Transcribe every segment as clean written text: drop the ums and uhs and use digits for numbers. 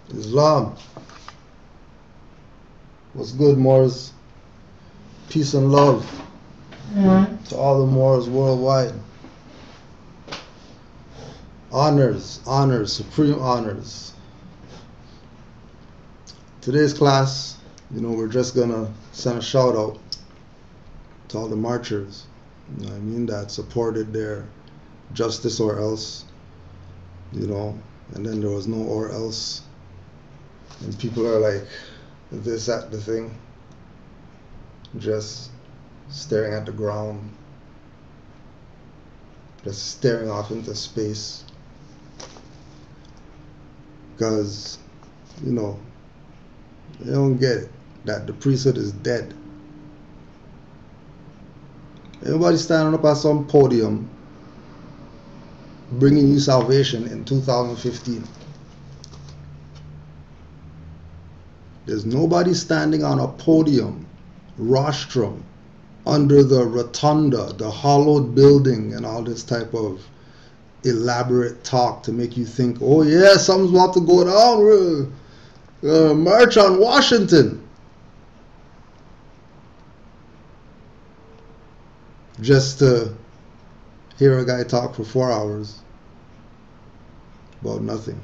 Islam. What's good, Moors? Peace and love to all the Moors worldwide. Honors, honors, supreme honors. Today's class, we're just gonna send a shout out to all the marchers, that supported their justice or else, and then there was no or else. And people are like, this, that, the thing, just staring at the ground, just staring off into space. Because, they don't get it, that the priesthood is dead. Everybody standing up at some podium bringing you salvation in 2015. There's nobody standing on a podium, rostrum, under the rotunda, the hollowed building, and all this type of elaborate talk to make you think, oh yeah, something's about to go down. March on Washington. Just to hear a guy talk for 4 hours about nothing.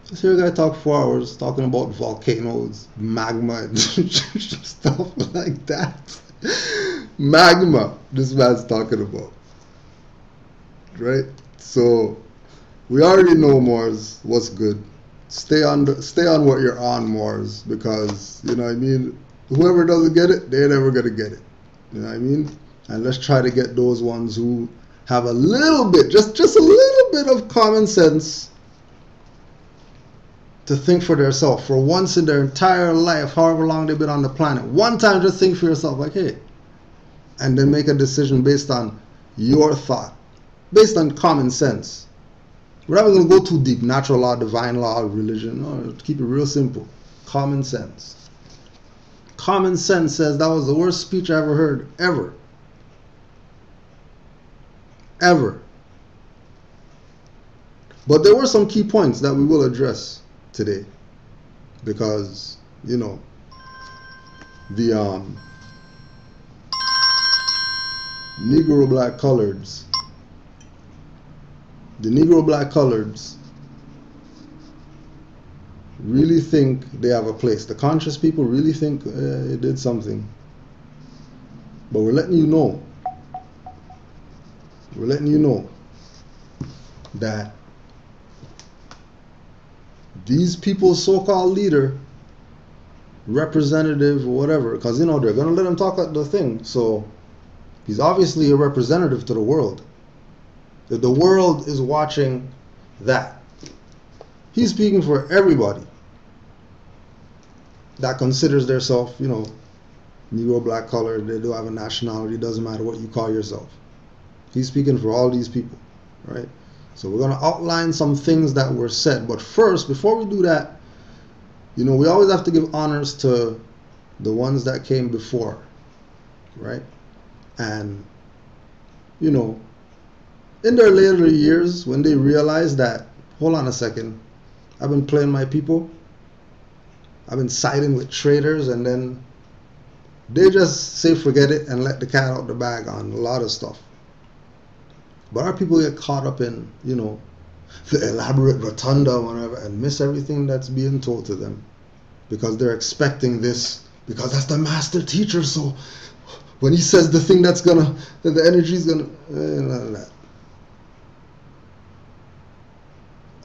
Just hear a guy talk for 4 hours talking about volcanoes, magma, and stuff like that. Magma, this man's talking about. Right? So, we already know, Moors, what's good. Stay on what you're on, Moors, because, whoever doesn't get it, they're never going to get it. And let's try to get those ones who have a little bit, just a little bit of common sense to think for themselves for once in their entire life, however long they've been on the planet. One time, just think for yourself, like, hey, and then make a decision based on your thought, based on common sense. We're not going to go too deep, natural law, divine law, religion. No, keep it real simple. Common sense. Common sense says that was the worst speech I ever heard, ever. Ever. But there were some key points that we will address today, because the Negro black coloreds, really think they have a place. The conscious people really think it did something, but we're letting you know that these people's so-called leader, representative, or whatever, because they're going to let him talk at the thing, so he's obviously a representative to the world. If the world is watching that, he's speaking for everybody that considers themselves, Negro, black, colored, they do have a nationality, doesn't matter what you call yourself. He's speaking for all these people, right? So we're going to outline some things that were said. But first, before we do that, we always have to give honors to the ones that came before, right? And, in their later years, when they realize that, hold on a second, I've been playing my people, I've been siding with traitors, and then they just say forget it and let the cat out the bag on a lot of stuff. But our people get caught up in, the elaborate rotunda, whatever, and miss everything that's being told to them, because they're expecting this, because that's the master teacher. So when he says the thing that the energy's gonna, none of that.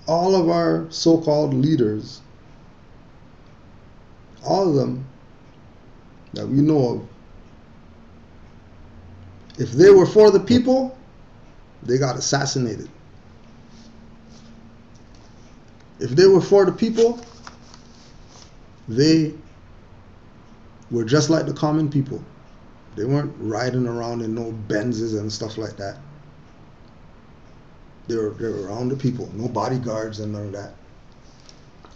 All of our so-called leaders, all of them that we know of, if they were for the people, they got assassinated. If they were for the people, they were just like the common people. They weren't riding around in no Benzes and stuff like that. They were around the people, no bodyguards and none of that.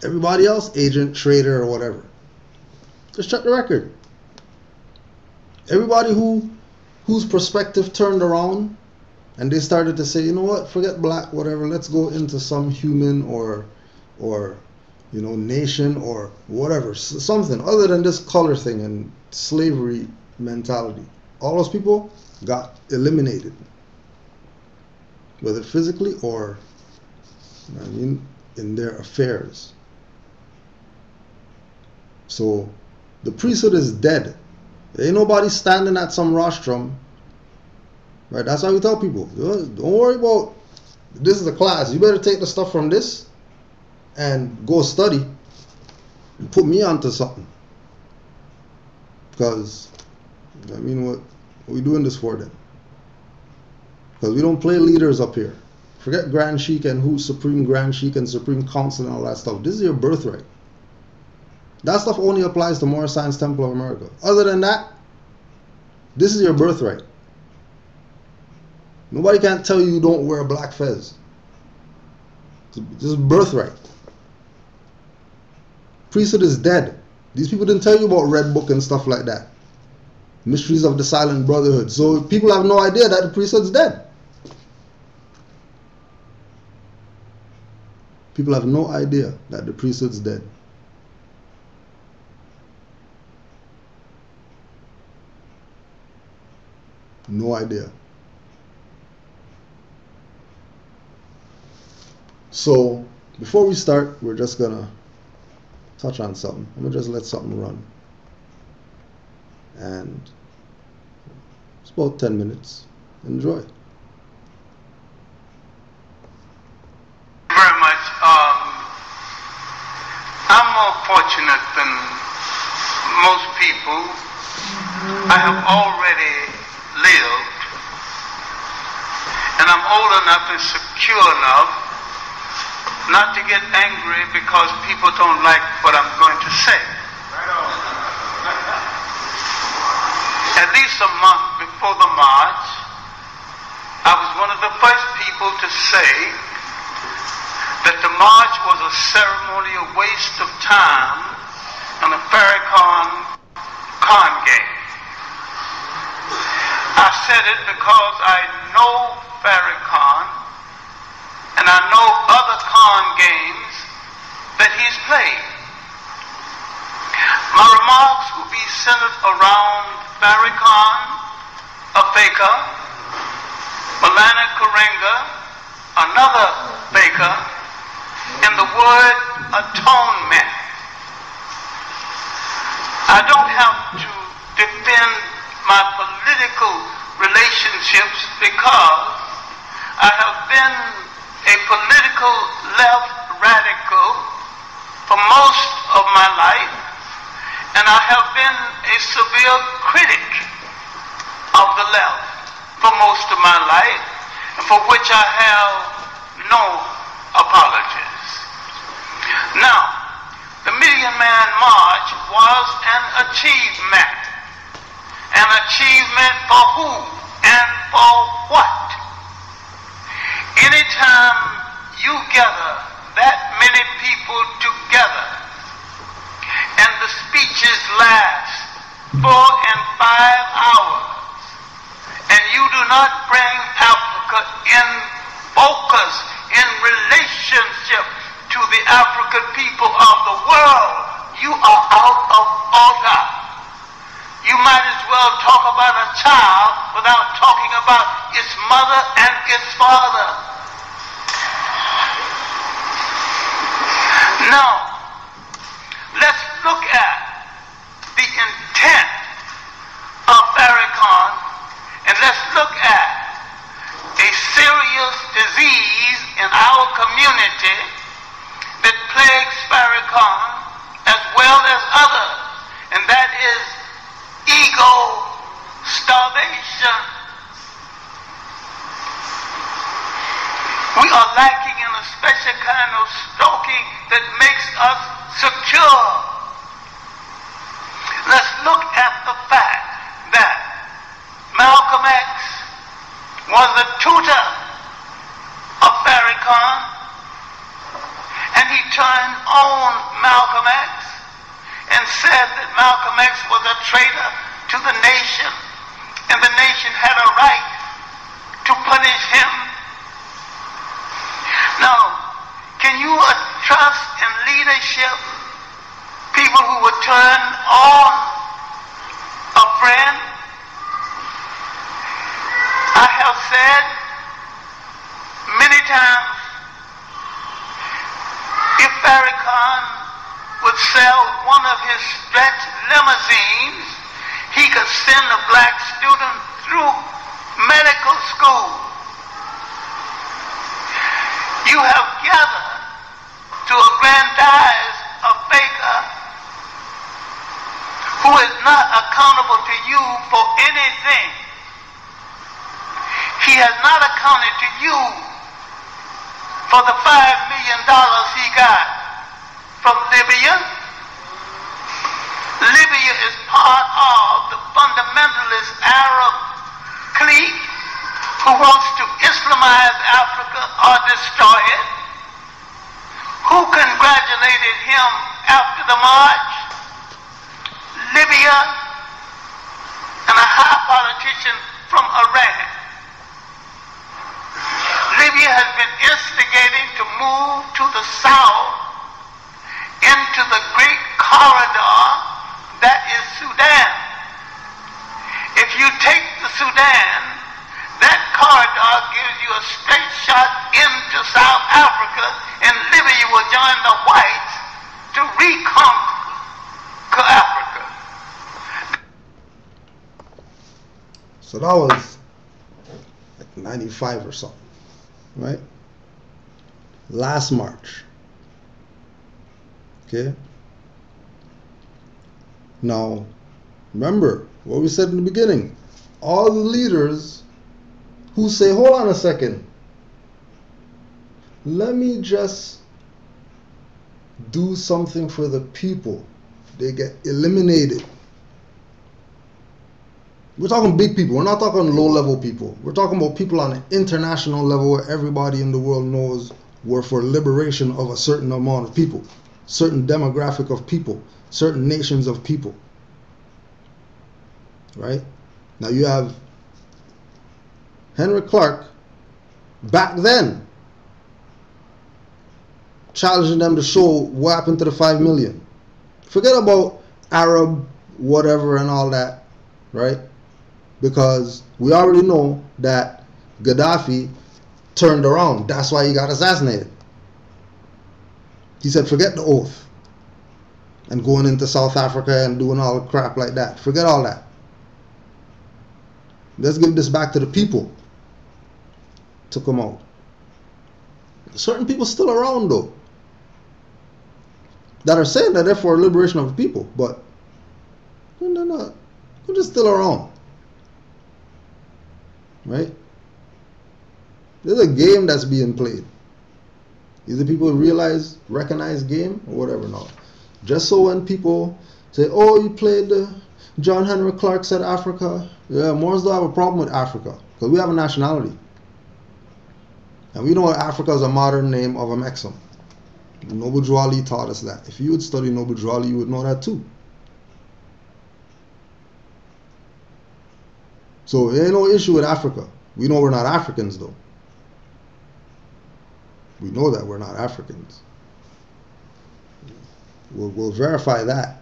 Everybody else, agent, traitor, or whatever. Just check the record. Everybody whose perspective turned around And they started to say, you know what, forget black, whatever, let's go into some human or nation or whatever, something other than this color thing and slavery mentality. All those people got eliminated, whether physically or, in their affairs. So the priesthood is dead. There ain't nobody standing at some rostrum. Right? That's why we tell people, don't worry about, this is a class. You better take the stuff from this and go study and put me onto something. Because, what are we doing this for then? Because we don't play leaders up here. Forget Grand Sheik and who's Supreme Grand Sheik and Supreme Council and all that stuff. This is your birthright. That stuff only applies to Moor Science Temple of America. Other than that, this is your birthright. Nobody can tell you don't wear a black fez. This is birthright. Priesthood is dead. These people didn't tell you about Red Book and stuff like that. Mysteries of the Silent Brotherhood. So people have no idea that the priesthood's dead. People have no idea that the priesthood's dead. No idea. So before we start, we're just gonna touch on something. I'm gonna just let something run. And it's about 10 minutes. Enjoy. Very much. I'm more fortunate than most people. I have already lived, and I'm old enough and secure enough not to get angry because people don't like what I'm going to say. At least a month before the march, I was one of the first people to say that the march was a ceremony, a waste of time, and a Farrakhan con game. I said it because I know Farrakhan, and I know other con games that he's played. My remarks will be centered around Farrakhan, a faker, Malana Karenga, another faker, and the word atonement. I don't have to defend my political relationships because I have been a political left radical for most of my life, and I have been a severe critic of the left for most of my life, and for which I have no apologies. Now, the Million Man March was an achievement. An achievement for who and for what? Anytime you gather that many people together and the speeches last 4 and 5 hours and you do not bring Africa in focus, in relationship to the African people of the world, you are out of order. You might as well talk about a child without talking about its mother and its father. Now, let's look at the intent of Farrakhan, and let's look at a serious disease in our community that plagues Farrakhan as well as others, and that is ego starvation. We are lacking in a special kind of stalking that makes us secure. Let's look at the fact that Malcolm X was a tutor of Farrakhan, and he turned on Malcolm X and said that Malcolm X was a traitor to the nation, and the nation had a right to punish him? Now, can you trust in leadership people who would turn on a friend? I have said many times, if Farrakhan would sell one of his stretch limousines, he could send a black student through medical school. You have gathered to aggrandize a faker who is not accountable to you for anything. He has not accounted to you for the $5 million he got from Libya. Libya is part of the fundamentalist Arab clique who wants to Islamize Africa or destroy it. Who congratulated him after the march? Libya and a high politician from Iran. Libya has been instigating to move to the south into the great corridor that is Sudan. If you take the Sudan, that corridor gives you a straight shot into South Africa, and Libya will join the whites to reconquer Africa. So that was like 95 or something, right? Last March. Okay? Now, remember what we said in the beginning. All the leaders who say, hold on a second, let me just do something for the people, they get eliminated. We're talking big people. We're not talking low-level people. We're talking about people on an international level where everybody in the world knows we're for liberation of a certain amount of people, certain demographic of people, certain nations of people. Right? Now you have Henry Clark back then challenging them to show what happened to the 5 million. Forget about Arab whatever and all that, right? Because we already know that Gaddafi turned around. That's why he got assassinated. He said, forget the oath and going into South Africa and doing all the crap like that. Forget all that. Let's give this back to the people. Took them out. Certain people still around though that are saying that they're for liberation of the people, but they're not. They're just still around. Right? There's a game that's being played. Either people realize, recognize game or whatever. No. Just so when people say, oh, you played John Henry Clark said Africa. Yeah, Moors don't have a problem with Africa because we have a nationality. And we know Africa is a modern name of a Mexam. Noble Drew Ali taught us that. If you would study Noble Drew Ali, you would know that too. So there ain't no issue with Africa. We know we're not Africans though. We know that we're not Africans. We'll verify that.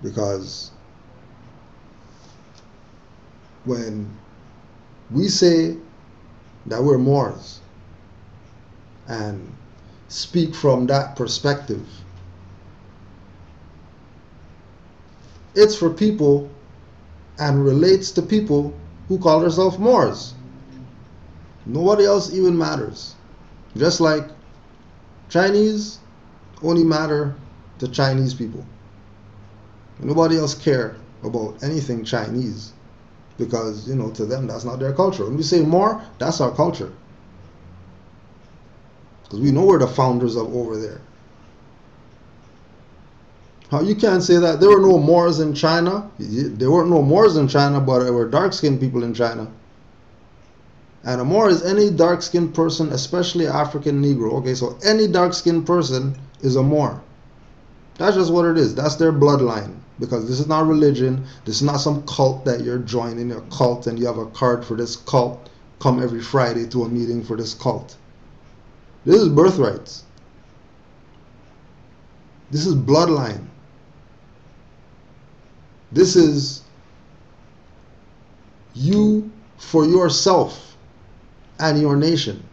Because when we say that we're Moors and speak from that perspective, it's for people and relates to people who call themselves Moors. Nobody else even matters. Just like Chinese only matter to Chinese people. Nobody else care about anything Chinese because, you know, to them that's not their culture. When we say Moor, that's our culture. Because we know we're the founders of over there. How you can't say that there were no Moors in China? There weren't no Moors in China, but there were dark-skinned people in China. And a Moor is any dark-skinned person, especially African Negro. Okay, so any dark-skinned person is a Moor. That's just what it is. That's their bloodline. because this is not religion. This is not some cult that you're joining, a cult, and you have a card for this cult. Come every Friday to a meeting for this cult. This is birthrights. This is bloodline. This is you for yourself and your nation.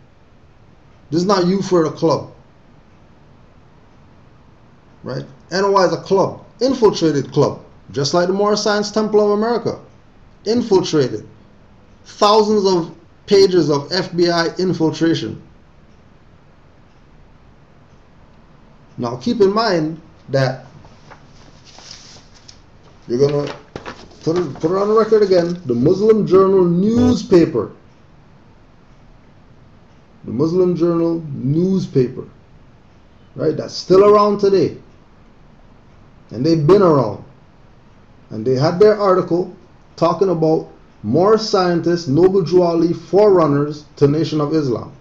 This is not you for a club. Right? NOI is a club, infiltrated club, just like the Moor Science Temple of America. Infiltrated. Thousands of pages of FBI infiltration. Now keep in mind that you're going to put it on the record again, the Muslim Journal newspaper. The Muslim Journal newspaper. Right? That's still around today. And they've been around. And they had their article talking about Moor scientists, Noble Drew Ali, forerunners to Nation of Islam.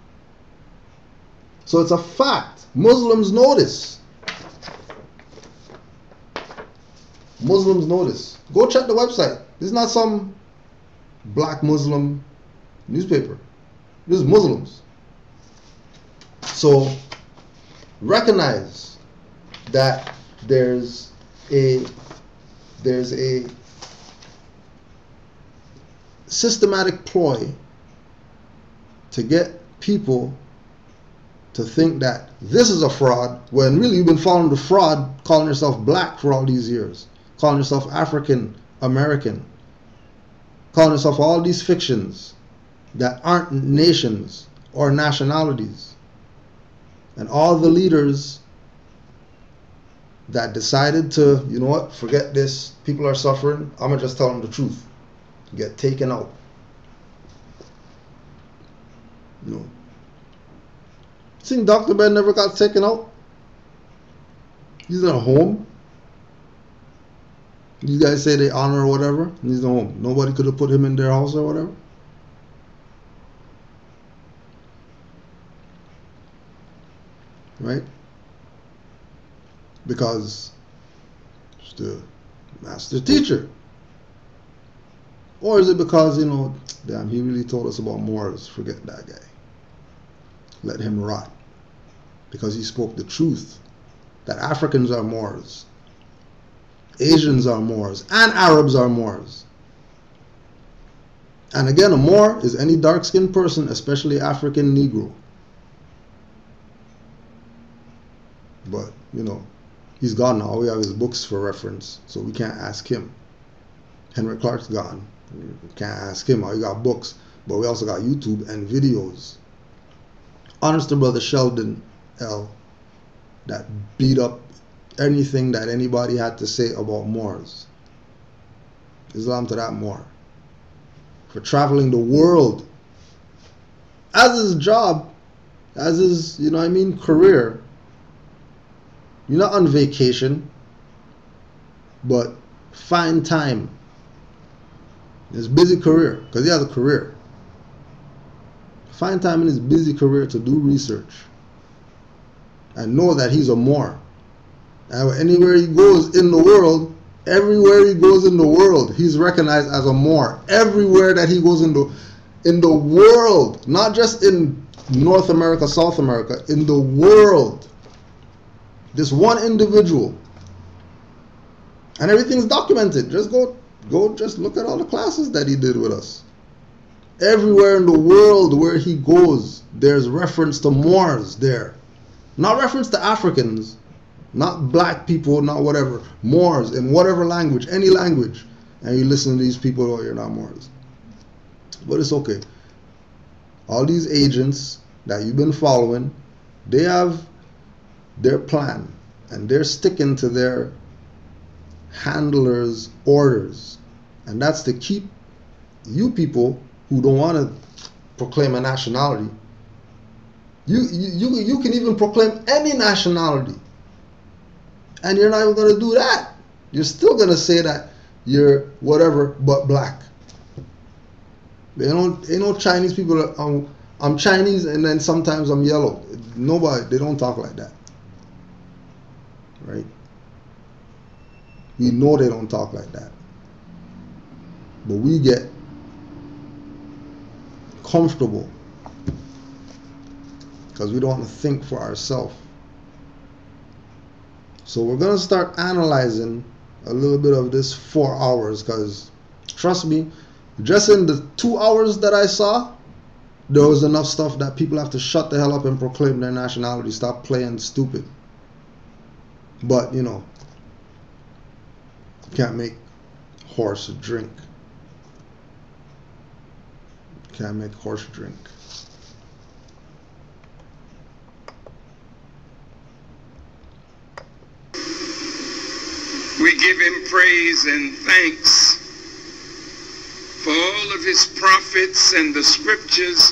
So it's a fact. Muslims know this. Muslims know this. Go check the website. This is not some black Muslim newspaper. This is Muslims. So recognize that there's a systematic ploy to get people to think that this is a fraud, when really you've been following the fraud, calling yourself black for all these years, calling yourself African American, calling yourself all these fictions that aren't nations or nationalities. And all the leaders that decided to, you know what, forget this, people are suffering, I'm going to just tell them the truth. Get taken out. You know. See, Dr. Ben never got taken out. He's in a home. These guys say they honor or whatever, and he's in a home. Nobody could have put him in their house or whatever. Right? Because it's the master teacher. Or is it because, you know, damn, he really told us about Moors, forget that guy. Let him rot. Because he spoke the truth. That Africans are Moors. Asians are Moors. And Arabs are Moors. And again, a Moor is any dark-skinned person, especially African Negro. But, you know, he's gone now. We have his books for reference, so we can't ask him. Henry Clark's gone. We can't ask him. We got books, but we also got YouTube and videos. Honest to Brother Sheldon L. that beat up anything that anybody had to say about Moors. Islam to that Moor. For traveling the world. As his job, as his, you know what I mean, career. You're not on vacation, but find time. His busy career, because he has a career. Find time in his busy career to do research. And know that he's a Moor. And anywhere he goes in the world, everywhere he goes in the world, he's recognized as a Moor. Everywhere that he goes in the world, not just in North America, South America, in the world. This one individual. And everything's documented. Just go just look at all the classes that he did with us. Everywhere in the world where he goes, there's reference to Moors there. Not reference to Africans, not black people, not whatever. Moors in whatever language, any language. And you listen to these people, oh, you're not Moors. But it's okay. All these agents that you've been following, they have their plan. And they're sticking to their handlers' orders. And that's to keep you people who don't want to proclaim a nationality. You can even proclaim any nationality. And you're not even going to do that. You're still going to say that you're whatever but black. Ain't no Chinese people, I'm Chinese and then sometimes I'm yellow. Nobody, they don't talk like that. Right? We know they don't talk like that. But we get comfortable because we don't want to think for ourselves. So we're going to start analyzing a little bit of this 4 hours, because trust me, just in the 2 hours that I saw, there was enough stuff that people have to shut the hell up and proclaim their nationality. Stop playing stupid. But, you know, you can't make horse drink. Can't make horse drink. We give him praise and thanks for all of his prophets and the scriptures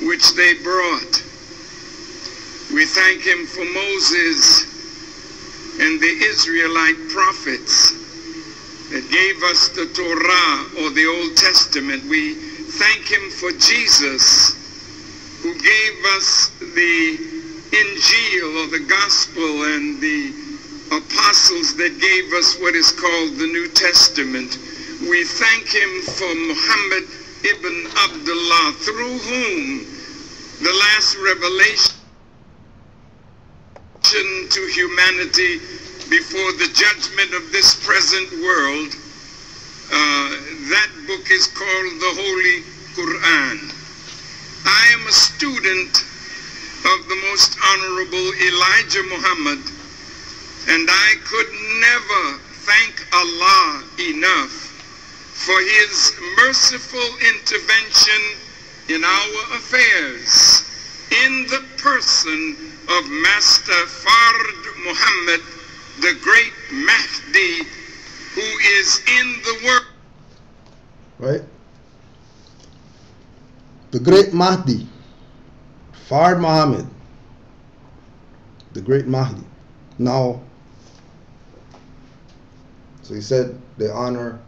which they brought. We thank him for Moses and the Israelite prophets that gave us the Torah, or the Old Testament. We thank him for Jesus, who gave us the Injil, or the Gospel, and the apostles that gave us what is called the New Testament. We thank him for Muhammad ibn Abdullah, through whom the last revelation to humanity before the judgment of this present world, that book is called the Holy Quran. I am a student of the most honorable Elijah Muhammad, and I could never thank Allah enough for his merciful intervention in our affairs, in the person of Master Fard Muhammad, the great Mahdi, who is in the world. Right? The great Mahdi, Fard Muhammad, the great Mahdi. Now, so he said they honor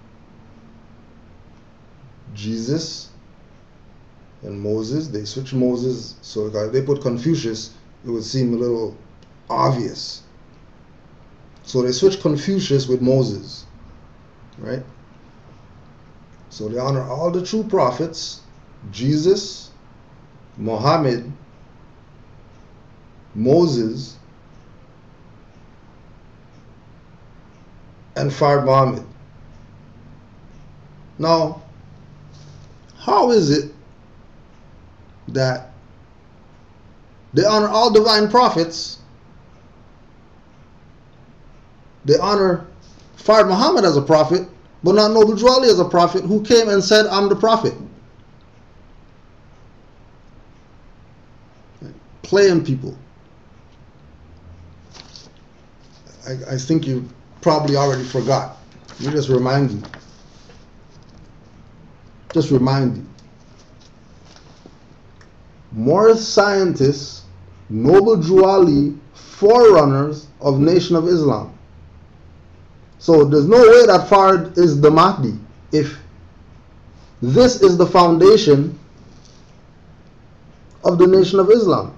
Jesus and Moses. They switch Moses, so if they put Confucius, it would seem a little obvious. So they switch Confucius with Moses, right? So they honor all the true prophets: Jesus, Muhammad, Moses, and Fard Muhammad. Now, how is it that they honor all divine prophets, they honor Fard Muhammad as a prophet, but not Noble Drew Ali as a prophet, who came and said, "I'm the prophet"? Playing people. I think you probably already forgot. Let me just remind you. Just remind you. Moor scientists, Noble Drew Ali, forerunners of Nation of Islam. So there's no way that Fard is the Mahdi if this is the foundation of the Nation of Islam.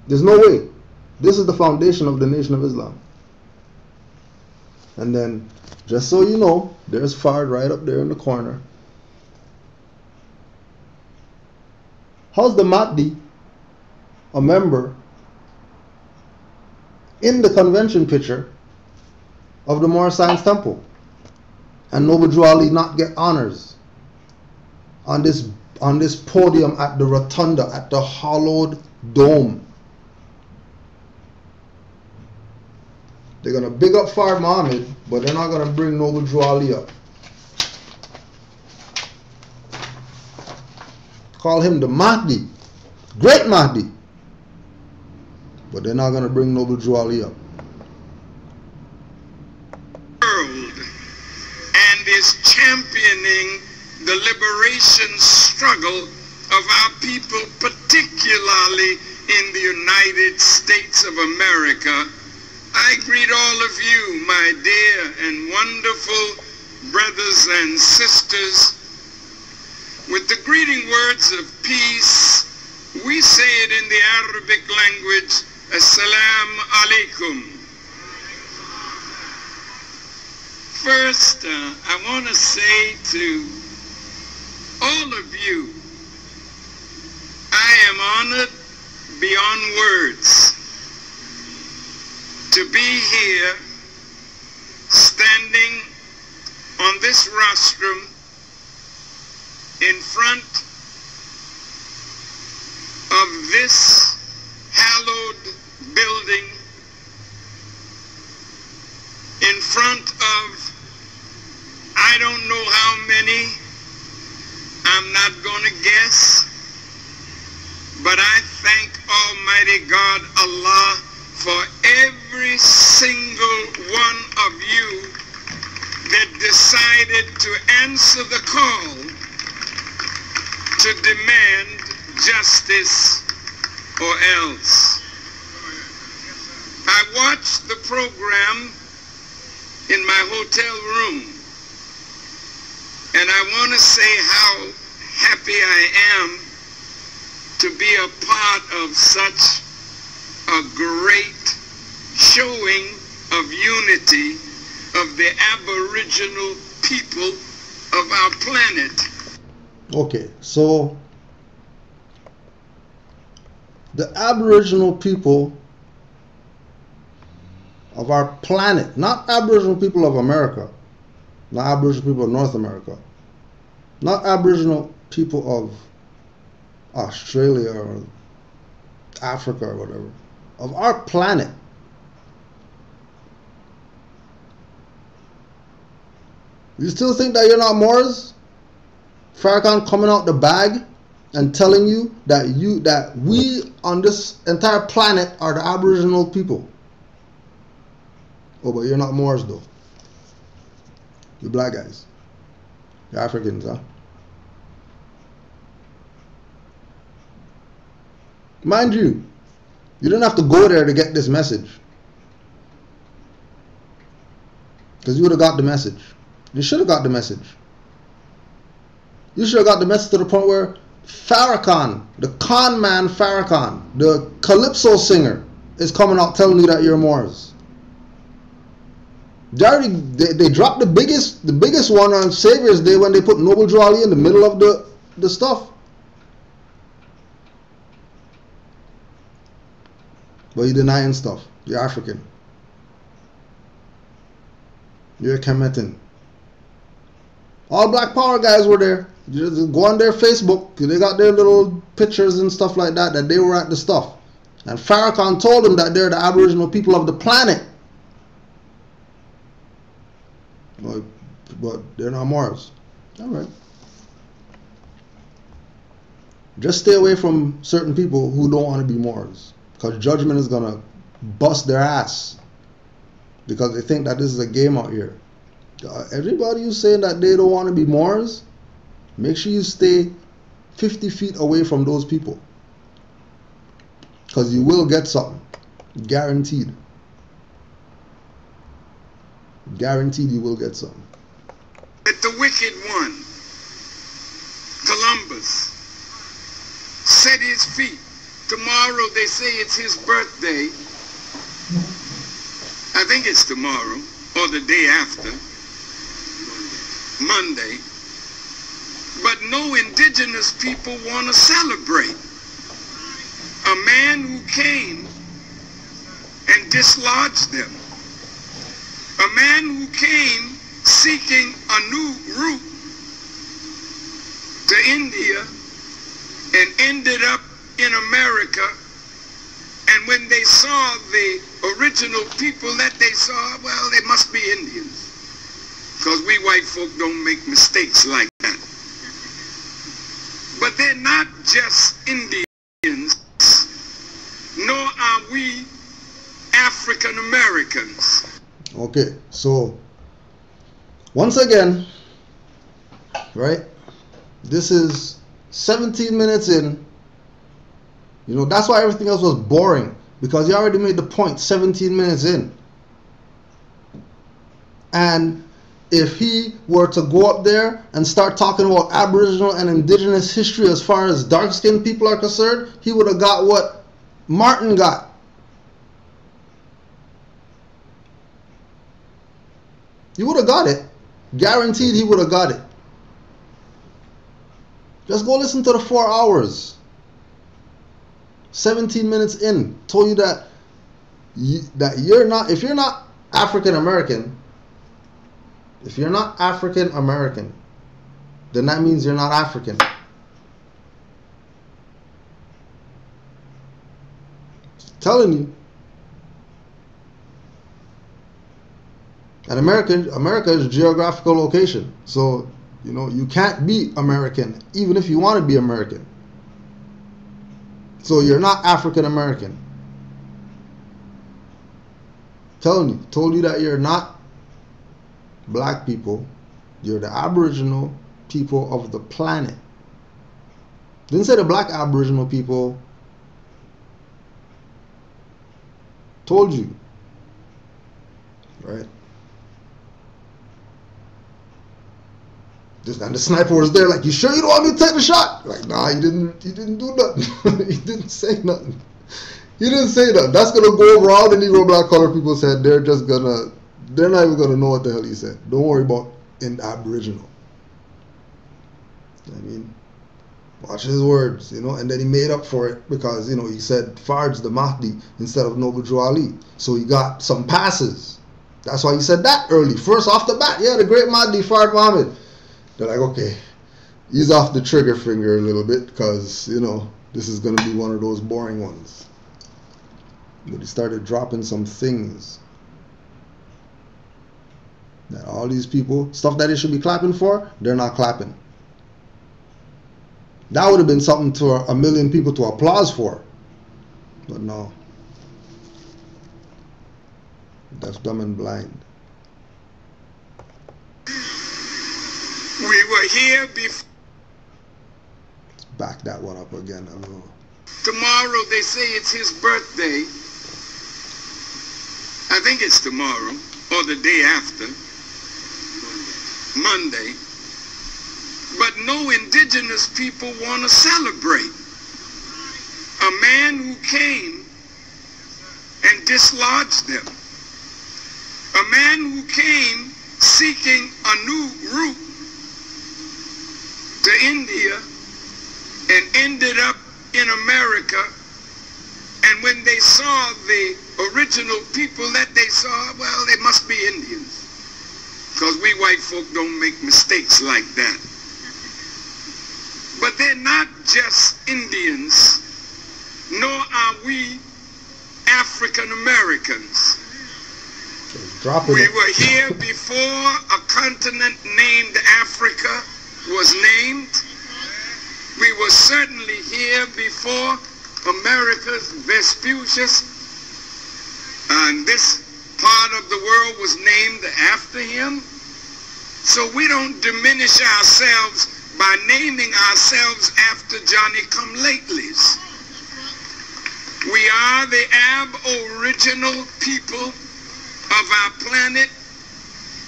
There's no way. This is the foundation of the Nation of Islam. And then, just so you know, there's Fard right up there in the corner. How's the Mahdi a member in the convention picture of the Moor Science Temple, and Noble Drew Ali not get honors on this podium at the rotunda, at the hollowed dome? They're going to big up Fard Muhammad, but they're not going to bring Noble Drew Ali up. Call him the Mahdi, great Mahdi, but they're not going to bring Noble Drew Ali up. World, and is championing the liberation struggle of our people, particularly in the United States of America. I greet all of you, my dear and wonderful brothers and sisters, with the greeting words of peace. We say it in the Arabic language, Assalamu alaikum. First, I want to say to all of you, I am honored beyond words to be here standing on this rostrum in front of this hallowed building, in front of I don't know how many, I'm not going to guess, but I thank Almighty God Allah for every single one of you that decided to answer the call to demand justice or else. I watched the program in my hotel room, and I want to say how happy I am to be a part of such a great showing of unity of the Aboriginal people of our planet. Okay, so the Aboriginal people of our planet, not Aboriginal people of America, not Aboriginal people of North America, not Aboriginal people of Australia or Africa or whatever, of our planet. You still think that you're not Moors? Farrakhan coming out the bag and telling you that we on this entire planet are the Aboriginal people. Oh, but you're not Moors though. You're black guys. You're Africans, huh? Mind you, you didn't have to go there to get this message. Because you would have got the message. You should have got the message. You should have got the message to the point where Farrakhan, the con man Farrakhan, the calypso singer, is coming out telling you that you're Moors. They dropped the biggest one on Savior's Day when they put Noble Drew Ali in the middle of the stuff. But you're denying stuff. You're African. You're a Kemetan. All Black Power guys were there. You just go on their Facebook. They got their little pictures and stuff like that they were at the stuff. And Farrakhan told them that they're the Aboriginal people of the planet. But they're not Moors. Alright. Just stay away from certain people who don't want to be Moors. Because judgment is going to bust their ass. Because they think that this is a game out here. Everybody who's saying that they don't want to be Moors, make sure you stay 50 feet away from those people. Because you will get something. Guaranteed. Guaranteed you will get something. That the wicked one, Columbus, set his feet. Tomorrow they say it's his birthday. I think it's tomorrow or the day after. Monday. But no indigenous people want to celebrate. A man who came and dislodged them. A man who came seeking a new route to India and ended up in America, and when they saw the original people that they saw, well, they must be Indians, because we white folk don't make mistakes like that. But they're not just Indians, nor are we African Americans. Okay, so once again, right, this is 17 minutes in. You know, that's why everything else was boring, because you already made the point 17 minutes in. And if he were to go up there and start talking about Aboriginal and Indigenous history as far as dark-skinned people are concerned, he would have got what Martin got. He would have got it. Guaranteed he would have got it. Just go listen to the 4 hours. 17 minutes in. Told you that you're not, if you're not African American, then that means you're not African. Telling you. And America is a geographical location. So, you know, you can't be American even if you want to be American. So you're not African American. Telling you, told you that you're not black people. You're the Aboriginal people of the planet. Didn't say the black Aboriginal people. Told you. Right? And the sniper was there like, you sure you don't want me to take the shot? Like, nah, he didn't do nothing. He didn't say nothing. He didn't say nothing. That's gonna go over all the Negro black color people's head. They're not even gonna know what the hell he said. Don't worry about in Aboriginal. I mean, watch his words, you know, and then he made up for it because, you know, he said Farj the Mahdi instead of Noble Drew Ali. So he got some passes. That's why he said that early. First off the bat, yeah, the great Mahdi Farj Muhammad. They're like, okay, ease off the trigger finger a little bit because, you know, this is going to be one of those boring ones. But he started dropping some things that all these people, stuff that they should be clapping for, they're not clapping. That would have been something to a million people to applause for. But no. Deaf, dumb, and blind. We were here before. Back that one up again. I know. Tomorrow they say it's his birthday. I think it's tomorrow or the day after. Monday. But no indigenous people want to celebrate. A man who came and dislodged them. A man who came seeking a new route to India and ended up in America. And when they saw the original people that they saw, well, they must be Indians. Because we white folk don't make mistakes like that. But they're not just Indians, nor are we African Americans. We were here before a continent named Africa was named. We were certainly here before America's Vespucius, and this part of the world was named after him. So we don't diminish ourselves by naming ourselves after Johnny-come-latelys. We are the aboriginal people of our planet,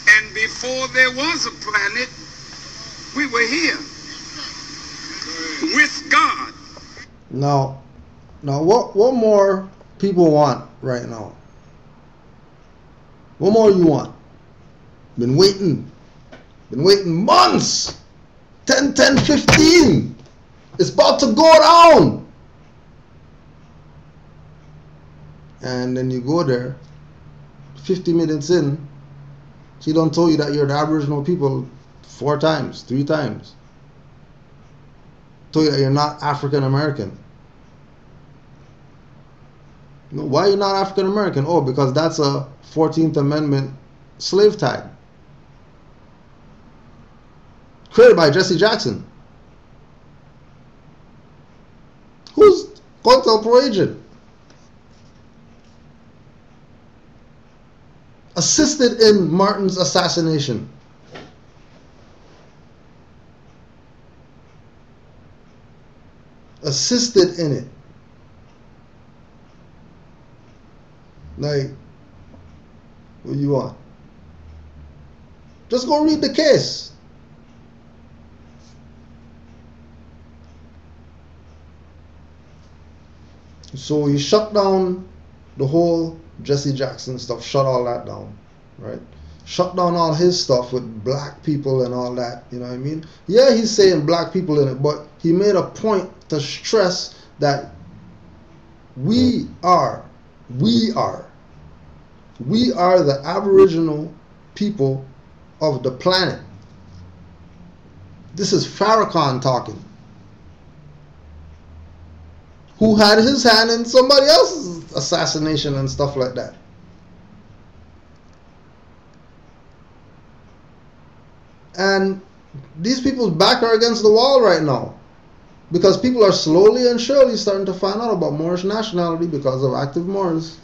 and before there was a planet, we were here with God. Now what more people want right now? What more you want? Been waiting months. 10, 15. It's about to go down. And then you go there, 50 minutes in, she done told you that you're the Aboriginal people 4 times, 3 times. Told you that you're not African American. No, why are you not African American? Oh, because that's a 14th Amendment slave tag. Created by Jesse Jackson. Who's Contel Pro agent? Assisted in Martin's assassination. Assisted in it. Like, what do you want? Just go read the case. So he shut down the whole Jesse Jackson stuff, shut all that down, right? shut down all his stuff with black people and all that, you know what I mean? Yeah, he's saying black people in it, but he made a point to stress that we are the Aboriginal people of the planet. This is Farrakhan talking, who had his hand in somebody else's assassination and stuff like that. And these people's back are against the wall right now, because people are slowly and surely starting to find out about Moorish nationality because of active Moors.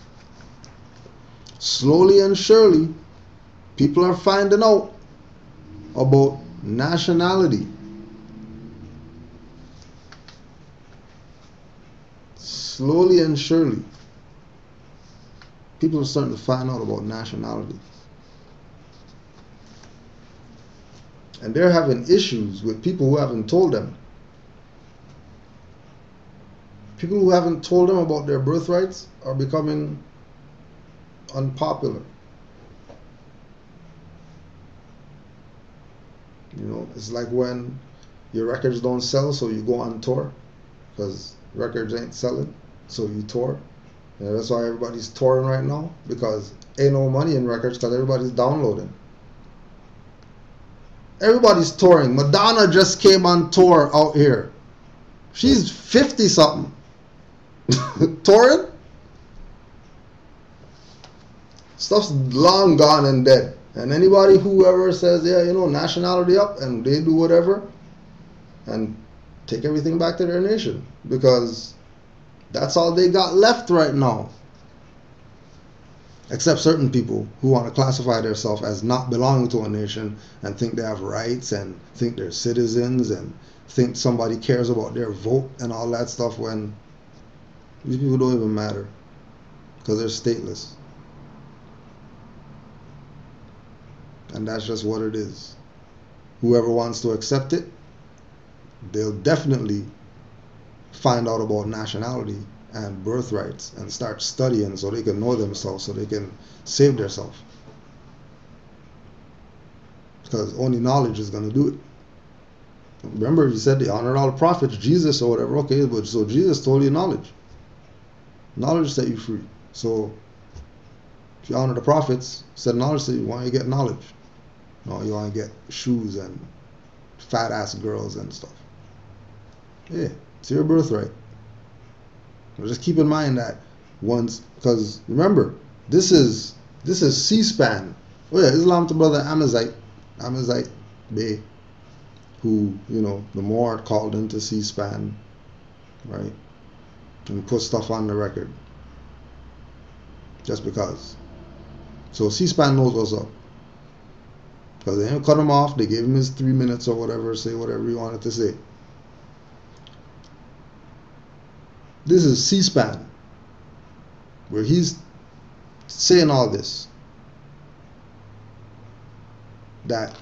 Slowly and surely, people are finding out about nationality. Slowly and surely, people are starting to find out about nationality. And they're having issues with people who haven't told them. People who haven't told them about their birthrights are becoming unpopular. You know, it's like when your records don't sell, so you go on tour, because records ain't selling, so you tour. And that's why everybody's touring right now, because ain't no money in records, because everybody's downloading. Everybody's touring. Madonna just came on tour out here. She's 50 something. Touring? Stuff's long gone and dead. And anybody who ever says, yeah, you know, nationality up, and they do whatever and take everything back to their nation, because that's all they got left right now. Except certain people who want to classify themselves as not belonging to a nation and think they have rights and think they're citizens and think somebody cares about their vote and all that stuff, when these people don't even matter, because they're stateless. And that's just what it is. Whoever wants to accept it, they'll definitely find out about nationality and birthrights and start studying so they can know themselves, so they can save themselves. Because only knowledge is going to do it. Remember, he said they honored all the prophets, Jesus or whatever. Okay, but so Jesus told you knowledge. Knowledge set you free. So if you honor the prophets, said knowledge set you, why you get knowledge? No, you want to get shoes and fat ass girls and stuff. Yeah, it's your birthright. But just keep in mind that once, because remember, this is C-SPAN. Oh yeah, Islam to brother Amazite Bey, who, you know, the Moor called into C-SPAN, right, and put stuff on the record just because. So C-SPAN knows what's up, because they didn't cut him off. They gave him his 3 minutes or whatever, say whatever he wanted to say. This is C-SPAN, where he's saying all this, that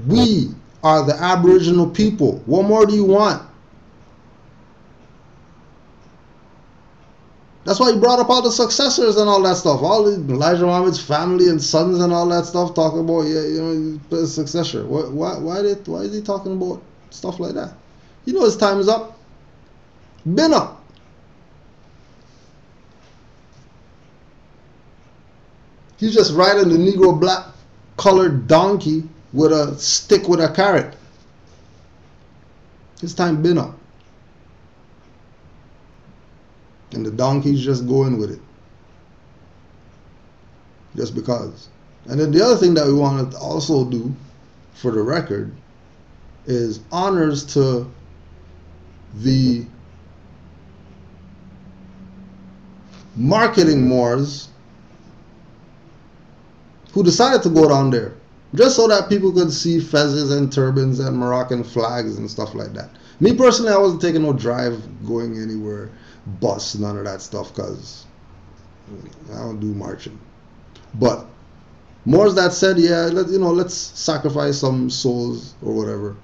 we are the Aboriginal people. What more do you want? That's why he brought up all the successors and all that stuff. All the Elijah Muhammad's family and sons and all that stuff, talking about, yeah, you know, the successor. Why is he talking about stuff like that? You know his time is up. Been up. He's just riding the Negro black colored donkey with a stick with a carrot. His time been up. And the donkey's just going with it. Just because. And then the other thing that we want to also do, for the record, is honors to the marketing Moors who decided to go down there just so that people could see fezzes and turbans and Moroccan flags and stuff like that. Me personally, I wasn't taking no drive going anywhere, bus, none of that stuff, because I don't do marching. But Moors that said, yeah, let's sacrifice some souls or whatever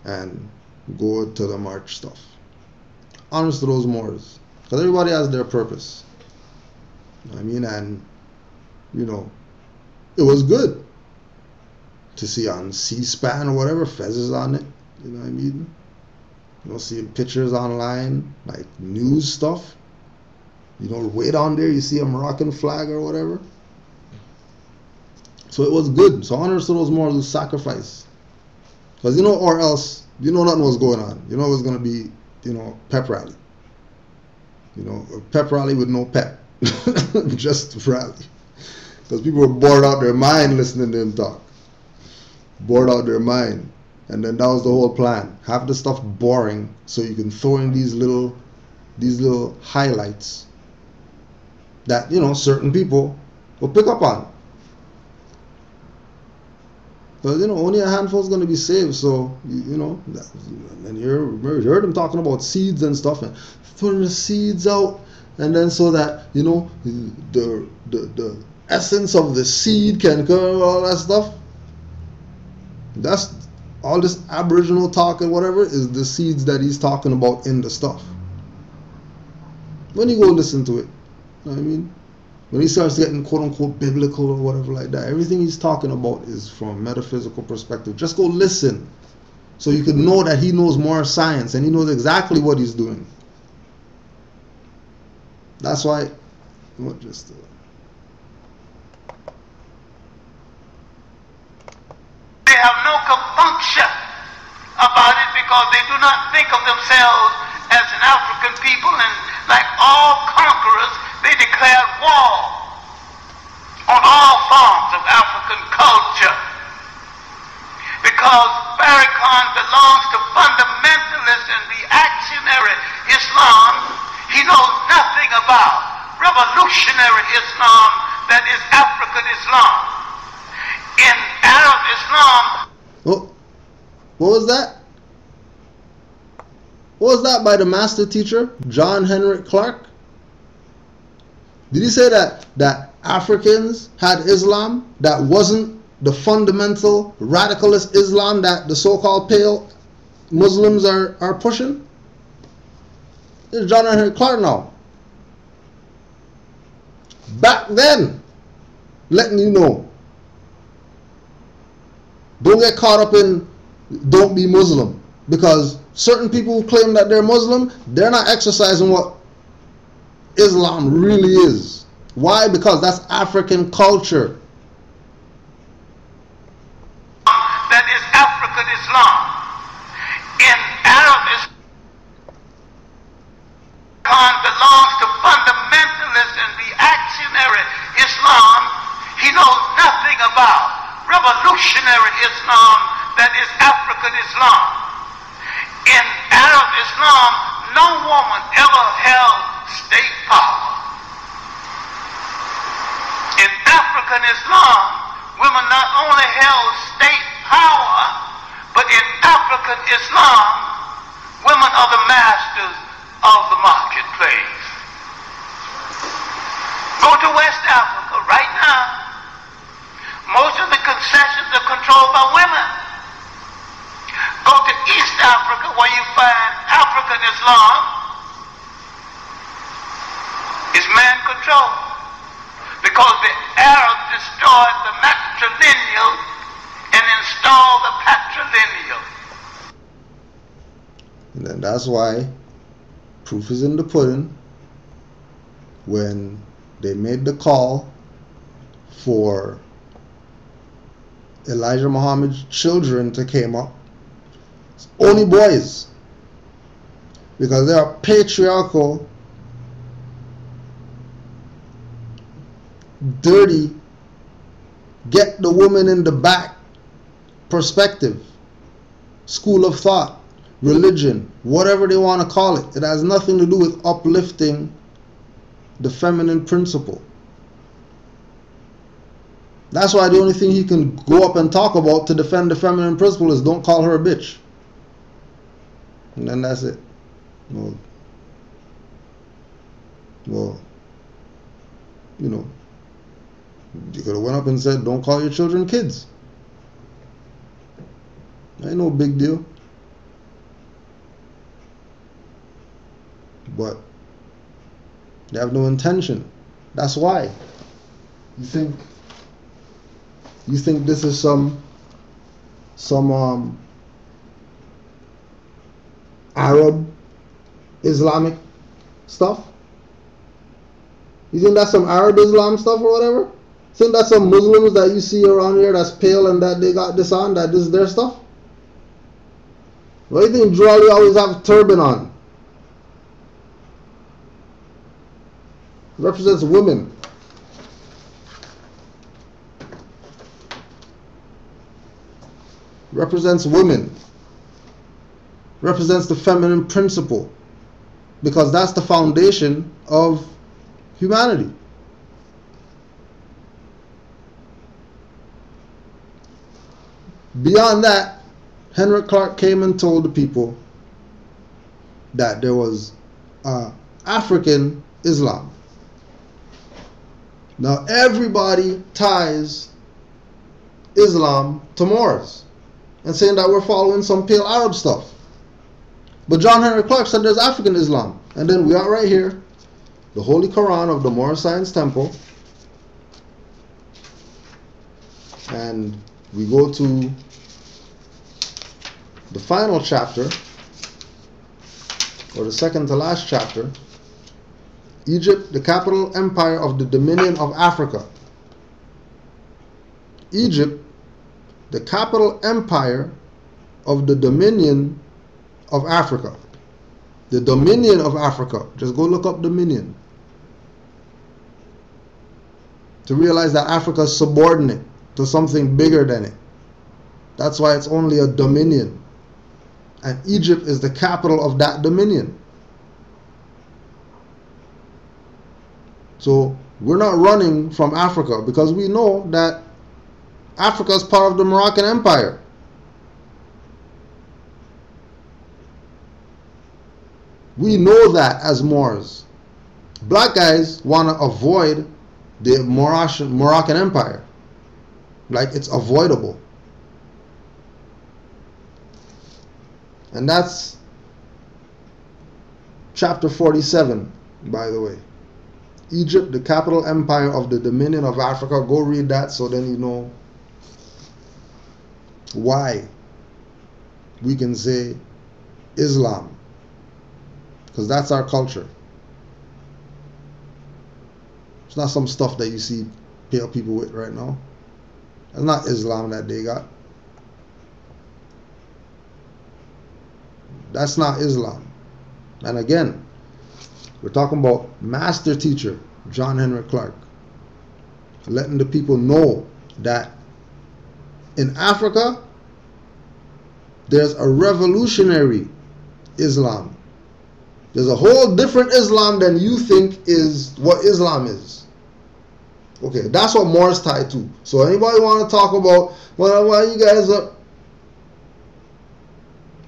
and go to the march stuff. Honors to those Moors, because everybody has their purpose. I mean, and you know, it was good to see on C-SPAN or whatever, Fez on it. You know what I mean? You know, seeing pictures online, like news stuff. You know, way down there you see a Moroccan flag or whatever. So it was good. So honor to those Moors who sacrifice. Because you know, or else, you know nothing was going on. You know it was going to be, you know, pep rally. You know, a pep rally with no pep. Just rally. Because people were bored out their mind listening to him talk. Bored out their mind. And then that was the whole plan. Have the stuff boring so you can throw in these little highlights that, you know, certain people will pick up on. But, you know, only a handful is going to be saved. So, you know, and you heard him talking about seeds and stuff, and throwing the seeds out, and then so that, you know, the essence of the seed can come, all that stuff. That's all this Aboriginal talk and whatever is the seeds that he's talking about in the stuff. When you go listen to it, you know what I mean? When he starts getting quote-unquote biblical or whatever like that, everything he's talking about is from a metaphysical perspective. Just go listen so you can know that he knows more science and he knows exactly what he's doing. That's why, what just... They have no compunction about it because they do not think of themselves as an African people, and like all conquerors, they declared war on all forms of African culture. Because Farrakhan belongs to fundamentalist and reactionary Islam, he knows nothing about revolutionary Islam, that is African Islam. In Arab Islam... Oh, what was that? What was that by the master teacher, John Henrik Clarke? Did he say that Africans had Islam that wasn't the fundamental radicalist Islam that the so-called pale Muslims are pushing? It's John Henrik Clarke now. Back then, letting you know. Don't get caught up in don't be Muslim, because certain people who claim that they're Muslim, they're not exercising what Islam really is. Why? Because that's African culture. That is African Islam. In Arab Islam, belongs to fundamentalist and reactionary Islam. He knows nothing about revolutionary Islam, that is African Islam. In Arab Islam, no woman ever held state power. In African Islam, women not only held state power, but in African Islam, women are the masters of the marketplace. Go to West Africa right now. Most of the concessions are controlled by women. Go to East Africa where you find African Islam. It's man controlled. Because the Arabs destroyed the matrilineal and installed the patrilineal. And then that's why proof is in the pudding. When they made the call for Elijah Muhammad's children to came up, it's only boys, because they are patriarchal, dirty, get the woman in the back perspective, school of thought, religion, whatever they want to call it. It has nothing to do with uplifting the feminine principle. That's why the only thing he can go up and talk about to defend the feminine principle is don't call her a bitch. And then that's it. Well, you know, you could have went up and said, don't call your children kids. Ain't no big deal. But they have no intention. That's why. You think You think this is some Arab Islamic stuff? You think that's some Arab Islam stuff or whatever? Think that's some Muslims that you see around here that's pale and that they got this on, that this is their stuff? Why do you think Jewelry always have turban on? Represents women. Represents women. Represents the feminine principle. Because that's the foundation of humanity. Beyond that, Henry Clark came and told the people that there was African Islam. Now everybody ties Islam to Moors and saying that we're following some pale Arab stuff. But John Henry Clark said there's African Islam. And then we are right here, the Holy Quran of the Moor Science Temple. And we go to the final chapter, or the second to last chapter. Egypt, the capital empire of the Dominion of Africa. Egypt, the capital empire of the Dominion of Africa. The Dominion of Africa. Just go look up Dominion to realize that Africa is subordinate to something bigger than it. That's why it's only a dominion. And Egypt is the capital of that dominion. So we're not running from Africa because we know that Africa is part of the Moroccan Empire. We know that as Moors. Black guys want to avoid the Moroccan Empire. Like it's avoidable. And that's chapter 47, by the way. Egypt, the capital empire of the Dominion of Africa. Go read that so then you know why we can say Islam. Because that's our culture. It's not some stuff that you see pale people with right now. That's not Islam that they got. That's not Islam. And again, we're talking about master teacher John Henry Clark, letting the people know that in Africa there's a revolutionary Islam. There's a whole different Islam than you think is what Islam is. Okay, that's what Moors tied to. So anybody want to talk about, well, why you guys are,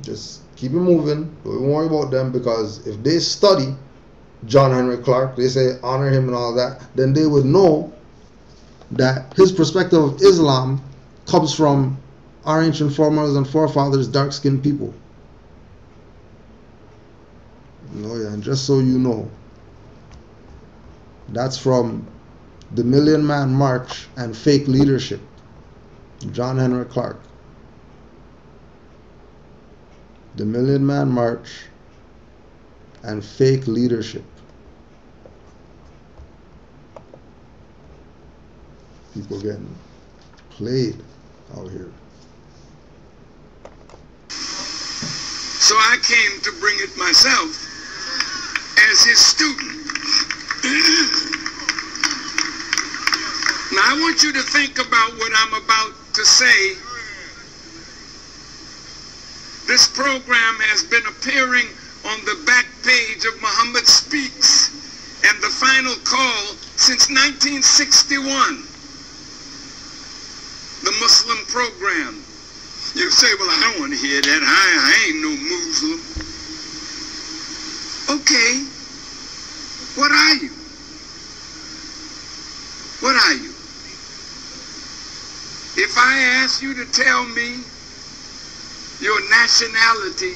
just keep it moving. Don't worry about them, because if they study John Henry Clark, they say honor him and all that, then they would know that his perspective of Islam comes from our ancient foremothers and forefathers, dark-skinned people. Oh yeah, and just so you know, that's from the Million Man March and Fake Leadership, John Henry Clark. The Million Man March and Fake Leadership. People getting played out here. So I came to bring it myself as his student. Now I want you to think about what I'm about to say. This program has been appearing on the back page of Muhammad Speaks and the Final Call since 1961. The Muslim program. You say, well, I don't want to hear that. I ain't no Muslim. Okay. What are you? What are you? If I ask you to tell me your nationality,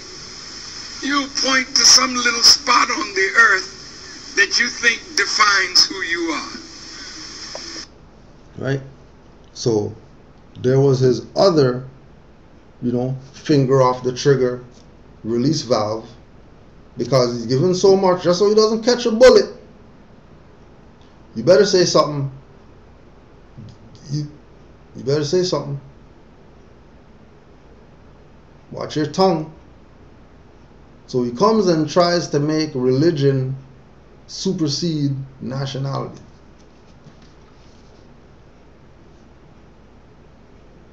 you'll point to some little spot on the earth that you think defines who you are. Right? So there was his other, finger off the trigger release valve, because he's given so much just so he doesn't catch a bullet. You better say something. You better say something. Watch your tongue. So he comes and tries to make religion supersede nationality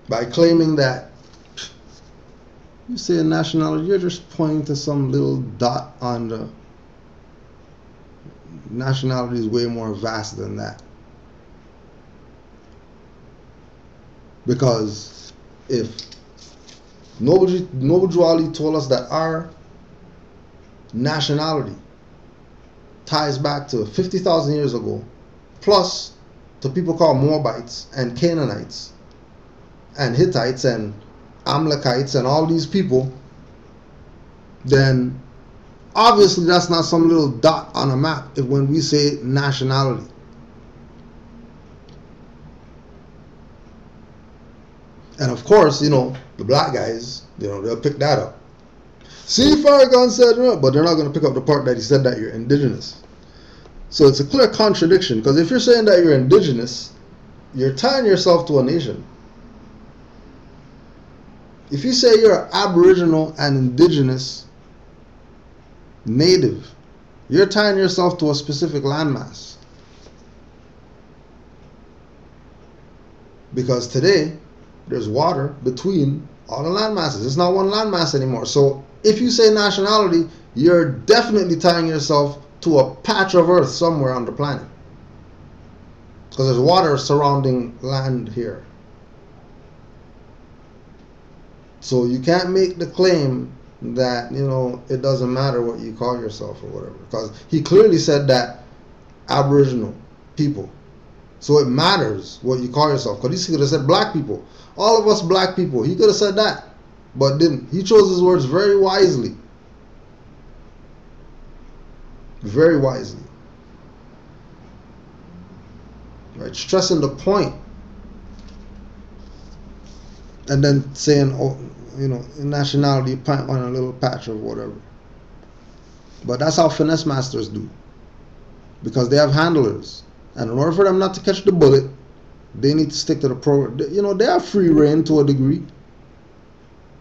by claiming that you say nationality, you're just pointing to some little dot on the nationality is way more vast than that. Because if Noble Ali told us that our nationality ties back to 50,000 years ago, plus to people called Moabites and Canaanites and Hittites and Amalekites and all these people, then obviously that's not some little dot on a map when we say nationality. And of course, the black guys, they'll pick that up. See, Farrakhan said, but they're not going to pick up the part that he said that you're indigenous. So it's a clear contradiction, because if you're saying that you're indigenous, you're tying yourself to a nation. If you say you're Aboriginal and indigenous native, you're tying yourself to a specific landmass. Because today, there's water between all the landmasses. It's not one landmass anymore. So if you say nationality, you're definitely tying yourself to a patch of earth somewhere on the planet. Because there's water surrounding land here. So you can't make the claim that, it doesn't matter what you call yourself or whatever. Because he clearly said that Aboriginal people. So it matters what you call yourself. Because he could have said black people. All of us black people. He could have said that. But didn't. He chose his words very wisely. Very wisely. Right? Stressing the point. And then saying, nationality, point on a little patch or whatever. But that's how finesse masters do. Because they have handlers. And in order for them not to catch the bullet, they need to stick to the program. They have free reign to a degree.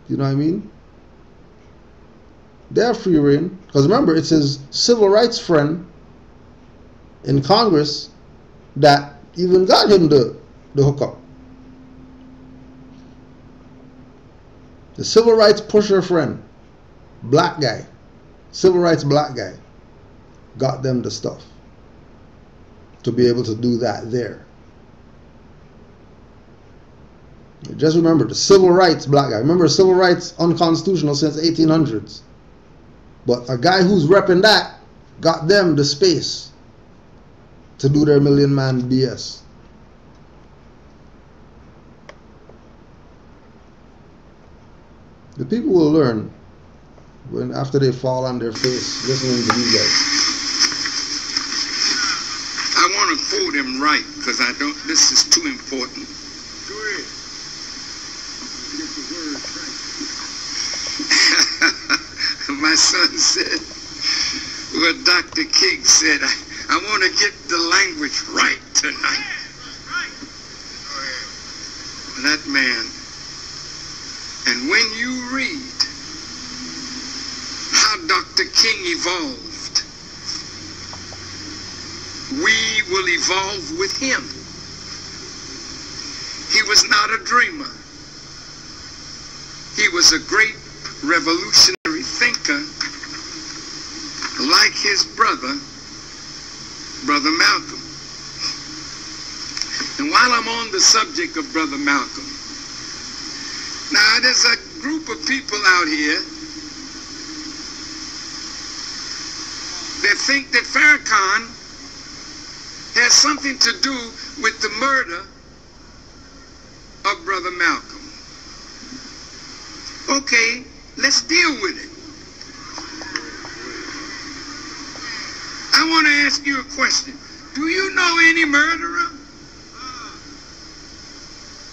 You know what I mean? They have free reign. Because remember, it's his civil rights friend in Congress that even got him the hookup. The civil rights pusher friend, black guy, civil rights black guy, got them the stuff to be able to do that there. Just remember, the civil rights black guy. Remember, civil rights unconstitutional since 1800s. But a guy who's repping that got them the space to do their million man BS. The people will learn after they fall on their face listening to these guys. I want to quote him right, because this is too important. Go ahead. Get the words right. My son said, well, Dr. King said, I want to get the language right tonight. Right. Go ahead. That man. And when you read how Dr. King evolved, we will evolve with him. He was not a dreamer. He was a great revolutionary thinker, like his brother Malcolm. And while I'm on the subject of Brother Malcolm, now, there's a group of people out here that think that Farrakhan has something to do with the murder of Brother Malcolm. Okay, let's deal with it. I want to ask you a question. Do you know any murderer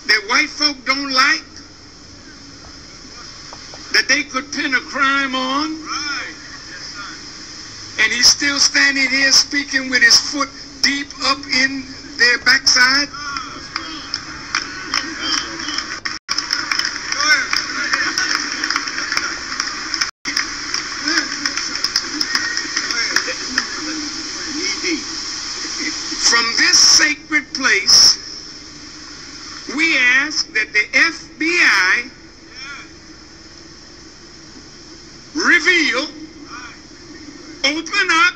that white folk don't like, that they could pin a crime on. Right. And he's still standing here speaking with his foot deep up in their backside. From this sacred place, we ask that the FBI reveal, open up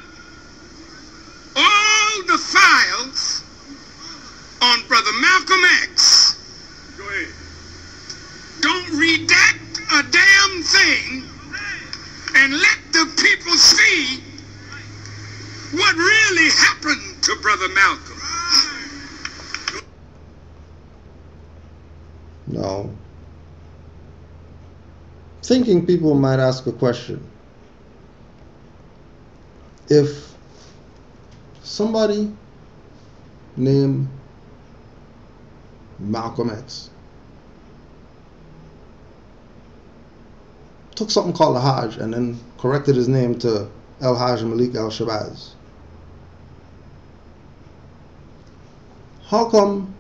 all the files on Brother Malcolm X. Go ahead. Don't redact a damn thing and let the people see what really happened to Brother Malcolm. Now, thinking people might ask a question. If somebody named Malcolm X took something called a Hajj and then corrected his name to El Hajj Malik El Shabazz, how come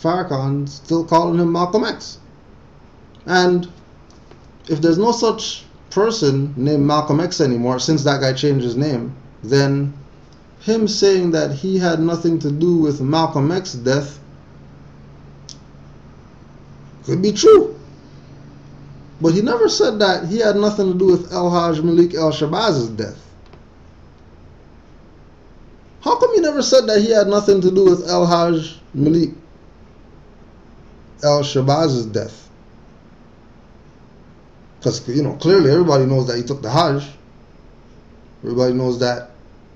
Farrakhan's still calling him Malcolm X? And if there's no such person named Malcolm X anymore since that guy changed his name, then him saying that he had nothing to do with Malcolm X's death could be true. But he never said that he had nothing to do with El Hajj Malik El Shabazz's death. How come he never said that he had nothing to do with El Hajj Malik El Shabazz's death? Because, you know, clearly everybody knows that he took the Hajj. Everybody knows that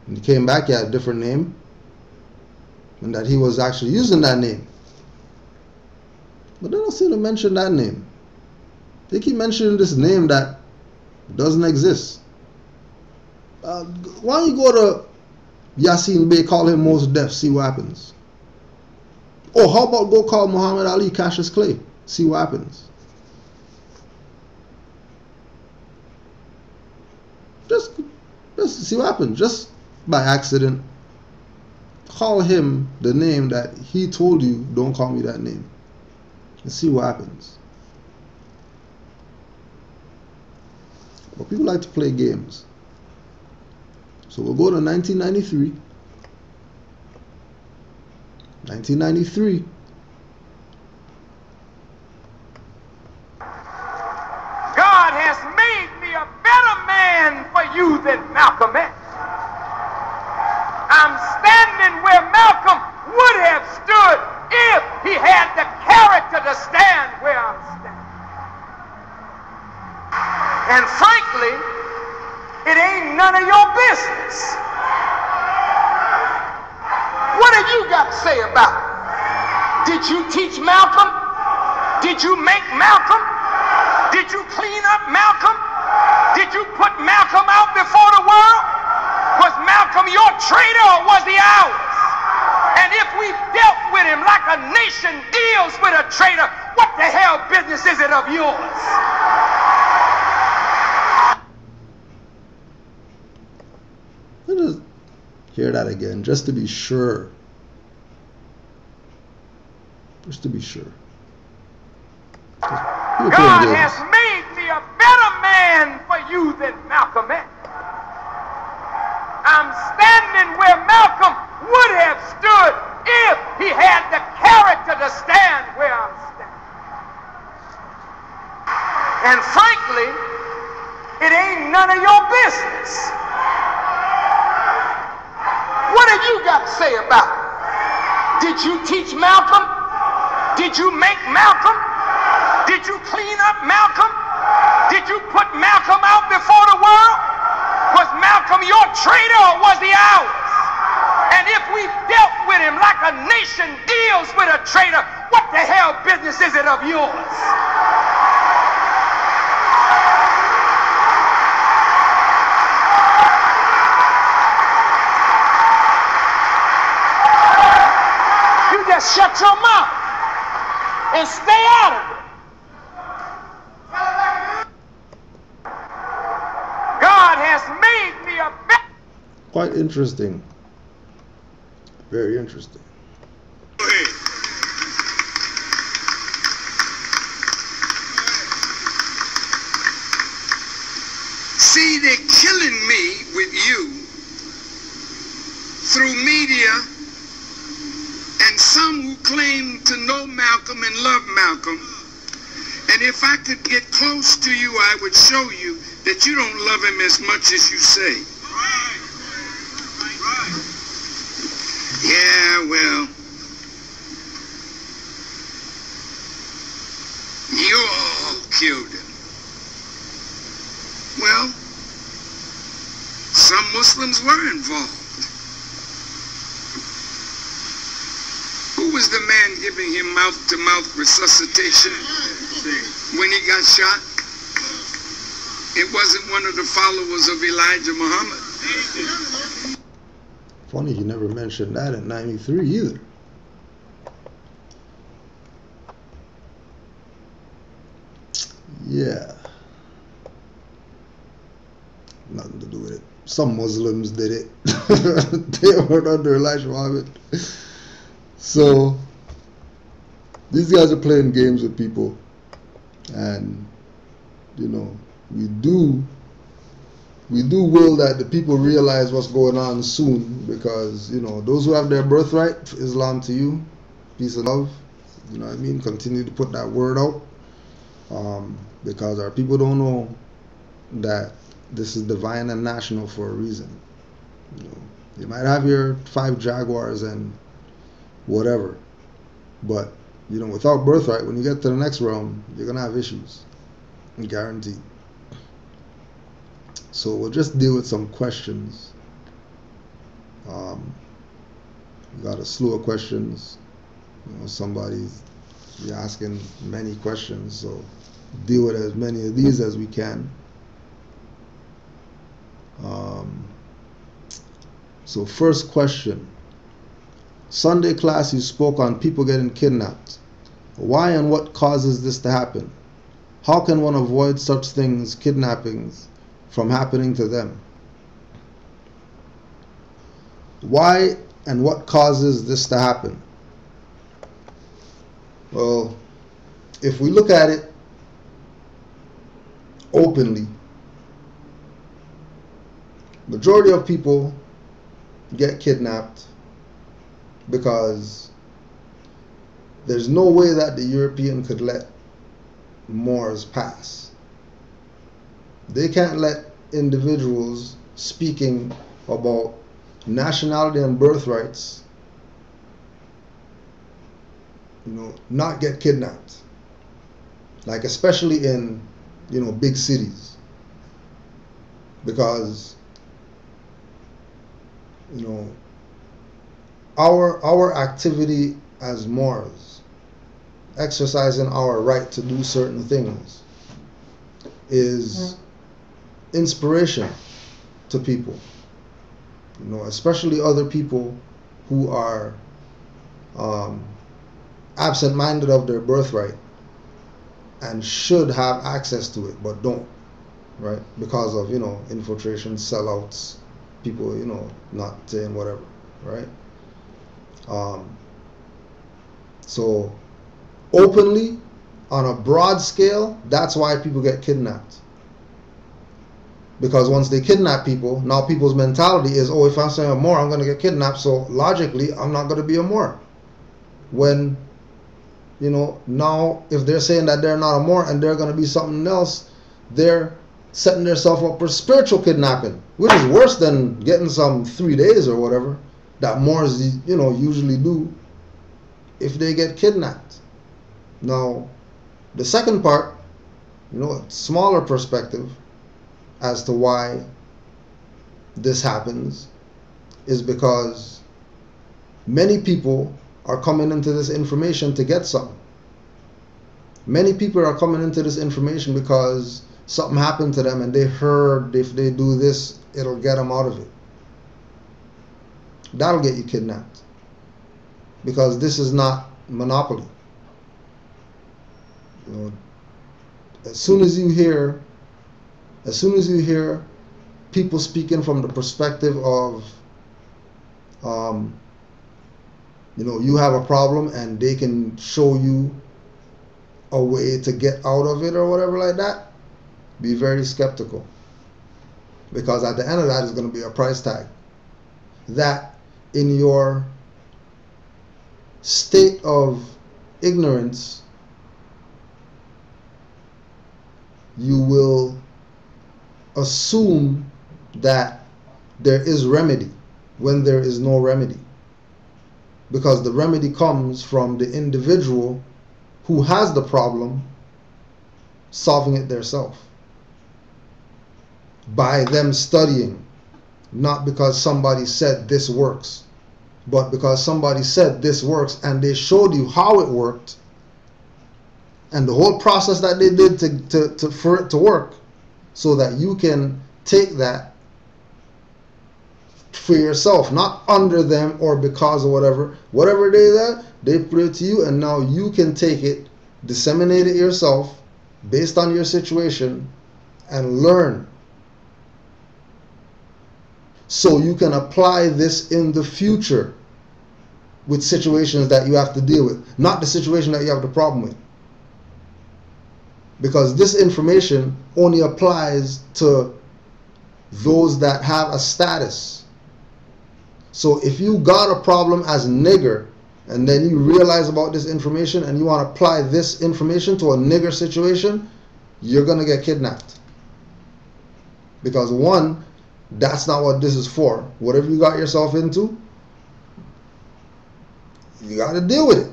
when he came back he had a different name, and that he was actually using that name. But they don't seem to mention that name. They keep mentioning this name that doesn't exist. Why don't you go to Yasin Bey, call him Mos Def, see what happens? Oh, how about go call Muhammad Ali Cassius Clay, see what happens? Just see what happens. Just by accident, call him the name that he told you, don't call me that name, and see what happens. But people like to play games. So we'll go to 1993. 1993. God has made me a better man for you than Malcolm X. I'm standing where Malcolm would have stood if he had the character to stand where I'm standing. And frankly, it ain't none of your business. What have you got to say about it? Did you teach Malcolm? Did you make Malcolm? Did you clean up Malcolm? Did you put Malcolm out before the world? Was Malcolm your traitor or was he ours? And if we dealt with him like a nation deals with a traitor, what the hell business is it of yours? Let us hear that again, just to be sure. Just to be sure. God has made me a better man for you than Malcolm X. I'm standing where Malcolm would have stood if he had the character to stand where I'm standing. And frankly, it ain't none of your business. What have you got to say about it? Did you teach Malcolm? Did you make Malcolm? Did you clean up Malcolm? Did you put Malcolm out before the world? Was Malcolm your traitor or was he ours? And if we dealt with him like a nation deals with a traitor, what the hell business is it of yours? You just shut your mouth. and stay out of it. God has made me a better. Quite interesting. Very interesting. Go ahead. See, they're killing me with you through media, and some who claim to know Malcolm and love Malcolm. And if I could get close to you, I would show you that you don't love him as much as you say. Yeah, well, you all killed him. Well, some Muslims were involved. Who was the man giving him mouth-to-mouth resuscitation when he got shot? It wasn't one of the followers of Elijah Muhammad. Funny he never mentioned that in 93 either. Yeah. Nothing to do with it. Some Muslims did it. They weren't under Elijah Muhammad. So these guys are playing games with people, and you know, we do will that the people realize what's going on soon, because you know, those who have their birthright, Islam to you, peace and love, you know what I mean, continue to put that word out, because our people don't know that this is divine and national for a reason. You know, you might have your 5 Jaguars and whatever, but you know, without birthright, when you get to the next realm, you're gonna have issues, guaranteed. So we'll just deal with some questions. We got a slew of questions. You know, somebody's asking many questions, so deal with as many of these as we can. So first question. Sunday class, you spoke on people getting kidnapped. Why and what causes this to happen? How can one avoid such things, kidnappings, from happening to them? Why and what causes this to happen? Well, if we look at it openly, majority of people get kidnapped because there's no way that the European could let Moors pass. They can't let individuals speaking about nationality and birthrights, you know, not get kidnapped. Like especially in, you know, big cities, because you know, our activity as Moors, exercising our right to do certain things, is inspiration to people. You know, especially other people who are absent-minded of their birthright and should have access to it but don't, right? Because of, you know, infiltration, sellouts, people, you know, not saying whatever, right? So openly, on a broad scale, that's why people get kidnapped. Because once they kidnap people, now people's mentality is, oh, if I'm saying a Moor, I'm going to get kidnapped, so logically, I'm not going to be a Moor. When, you know, now if they're saying that they're not a Moor and they're going to be something else, they're setting themselves up for spiritual kidnapping, which is worse than getting some 3 days or whatever that Moors, you know, usually do if they get kidnapped. Now, the second part, you know, a smaller perspective as to why this happens is because many people are coming into this information to get something. Many people are coming into this information because something happened to them and they heard if they do this, it'll get them out of it. That'll get you kidnapped, because this is not monopoly. You know, as soon as you hear people speaking from the perspective of, you know, you have a problem and they can show you a way to get out of it or whatever like that, be very skeptical. Because at the end of that is going to be a price tag. That in your state of ignorance, you will assume that there is remedy when there is no remedy. Because the remedy comes from the individual who has the problem solving it themselves. By them studying, not because somebody said this works, but because somebody said this works and they showed you how it worked, and the whole process that they did for it to work, so that you can take that for yourself, not under them or because of whatever they put it to you, and now you can take it, disseminate it yourself based on your situation, and learn, so you can apply this in the future with situations that you have to deal with, not the situation that you have the problem with. Because this information only applies to those that have a status. So if you got a problem as a nigger, and then you realize about this information and you want to apply this information to a nigger situation, you're going to get kidnapped. Because one, that's not what this is for. Whatever you got yourself into, you got to deal with it.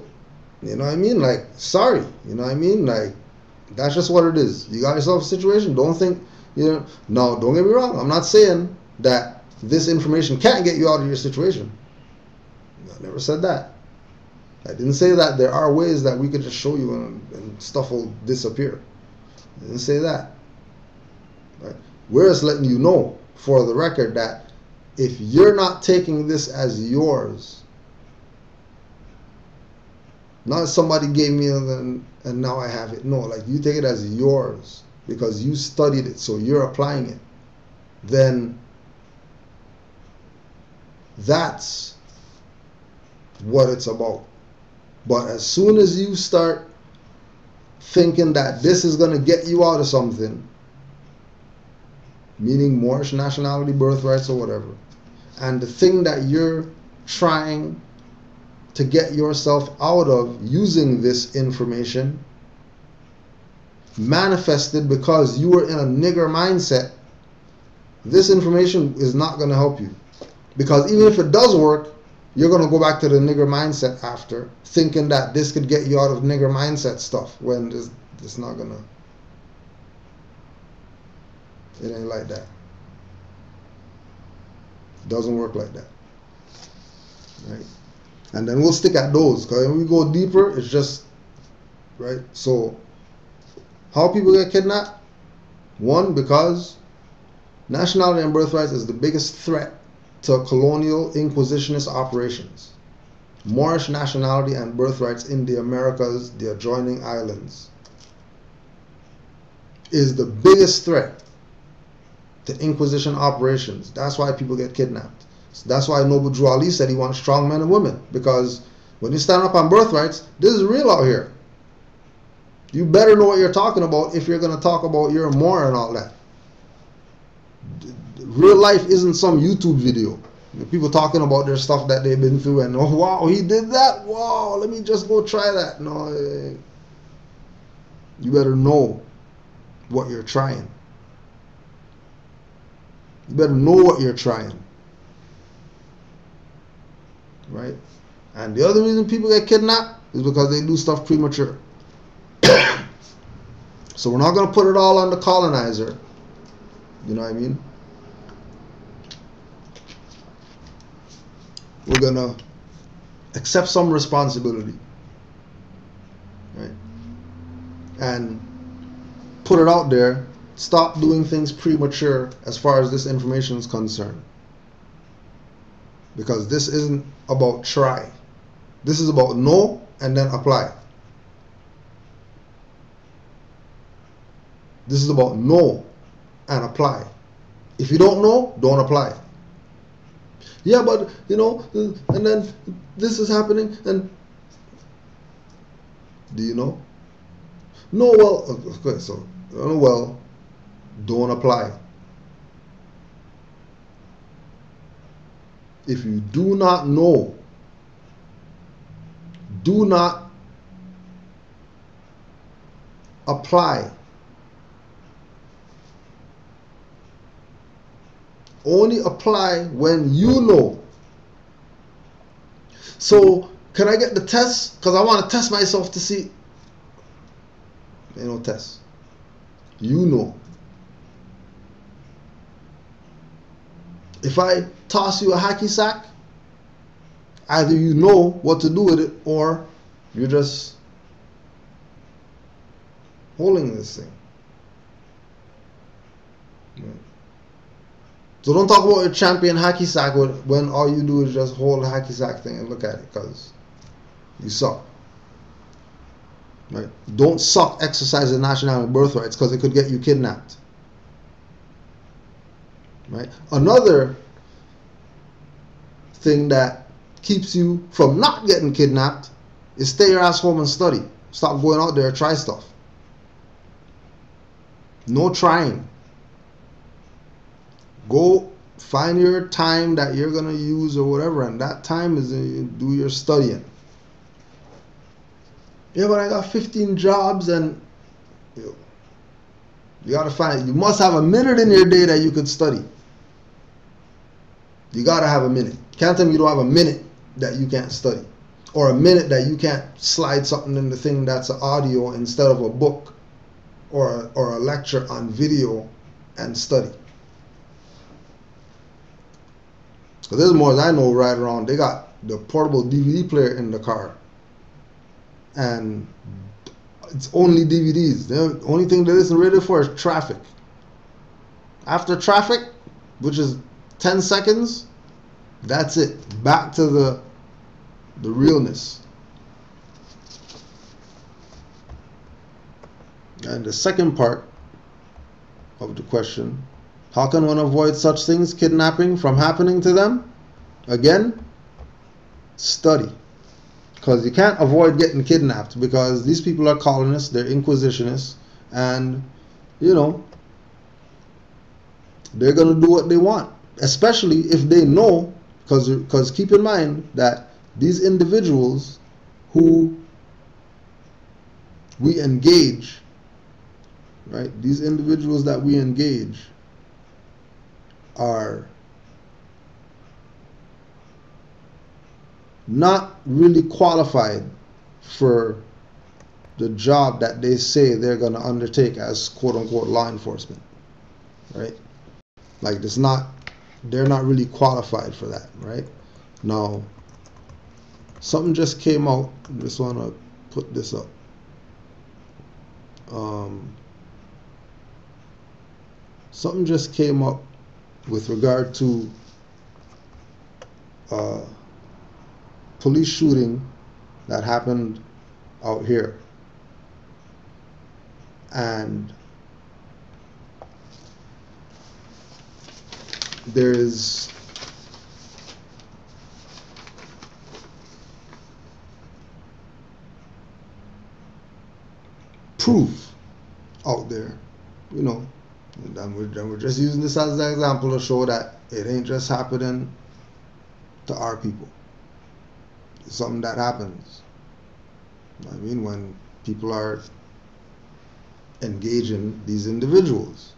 You know what I mean? Like, sorry. You know what I mean? Like, that's just what it is. You got yourself a situation. Don't think, you know. No, don't get me wrong. I'm not saying that this information can't get you out of your situation. I never said that. I didn't say that there are ways that we could just show you and stuff will disappear. I didn't say that. Right? We're just letting you know, for the record, that if you're not taking this as yours, not somebody gave me and now I have it. No, like, you take it as yours because you studied it, so you're applying it. Then that's what it's about. But as soon as you start thinking that this is going to get you out of something, meaning Moorish nationality, birthrights, or whatever, and the thing that you're trying to get yourself out of using this information manifested because you were in a nigger mindset, this information is not going to help you. Because even if it does work, you're going to go back to the nigger mindset after, thinking that this could get you out of nigger mindset stuff, when it's not going to. It ain't like that. It doesn't work like that. Right? And then we'll stick at those, because when we go deeper, it's just, right? So, how people get kidnapped? One, because nationality and birthrights is the biggest threat to colonial inquisitionist operations. Moorish nationality and birthrights in the Americas, the adjoining islands, is the biggest threat to inquisition operations. That's why people get kidnapped. So that's why Noble Drew Ali said he wants strong men and women, because when you stand up on birthrights, this is real out here. You better know what you're talking about if you're going to talk about you're a Moor and all that. Real life isn't some YouTube video. People talking about their stuff that they've been through and, oh wow, he did that, wow, let me just go try that. No, you better know what you're trying. You better know what you're trying. Right? And the other reason people get kidnapped is because they do stuff premature. So we're not going to put it all on the colonizer. You know what I mean? We're going to accept some responsibility. Right? And put it out there. Stop doing things premature as far as this information is concerned. Because this isn't about try. This is about know and then apply. This is about know and apply. If you don't know, don't apply. Yeah, but you know, and then this is happening, and do you know? No, well, okay, so well, don't apply. If you do not know, do not apply. Only apply when you know. So, can I get the test? Because I want to test myself to see. Ain't no test. You know. If I toss you a hacky sack, either you know what to do with it or you're just holding this thing. Right. So don't talk about your champion hacky sack when all you do is just hold the hacky sack thing and look at it, because you suck. Right? Don't suck exercising national birthrights, because it could get you kidnapped. Right? Another thing that keeps you from not getting kidnapped is stay your ass home and study. Stop going out there and try stuff. No trying. Go find your time that you're going to use or whatever, and that time is do your studying. Yeah, but I got 15 jobs, and you got to find, you must have a minute in your day that you could study. You got to have a minute. Can't tell me you don't have a minute that you can't study, or a minute that you can't slide something in the thing that's an audio instead of a book or a lecture on video and study. Because there's more, as I know, right around, they got the portable DVD player in the car, and it's only DVDs. The only thing they listen radio for is traffic. After traffic, which is 10 seconds, that's it. Back to the realness. And the second part of the question, how can one avoid such things, kidnapping, from happening to them? Again, study. Because you can't avoid getting kidnapped, because these people are colonists, they're inquisitionists, and, you know, they're going to do what they want. Especially if they know, because keep in mind that these individuals who we engage, right, these individuals that we engage are not really qualified for the job that they say they're going to undertake as quote-unquote law enforcement, right? Like, it's not, they're not really qualified for that, right? Now, something just came out. I just want to put this up. Something just came up with regard to police shooting that happened out here, and there is proof out there, you know, and we're just using this as an example to show that it ain't just happening to our people. It's something that happens. I mean, when people are engaging these individuals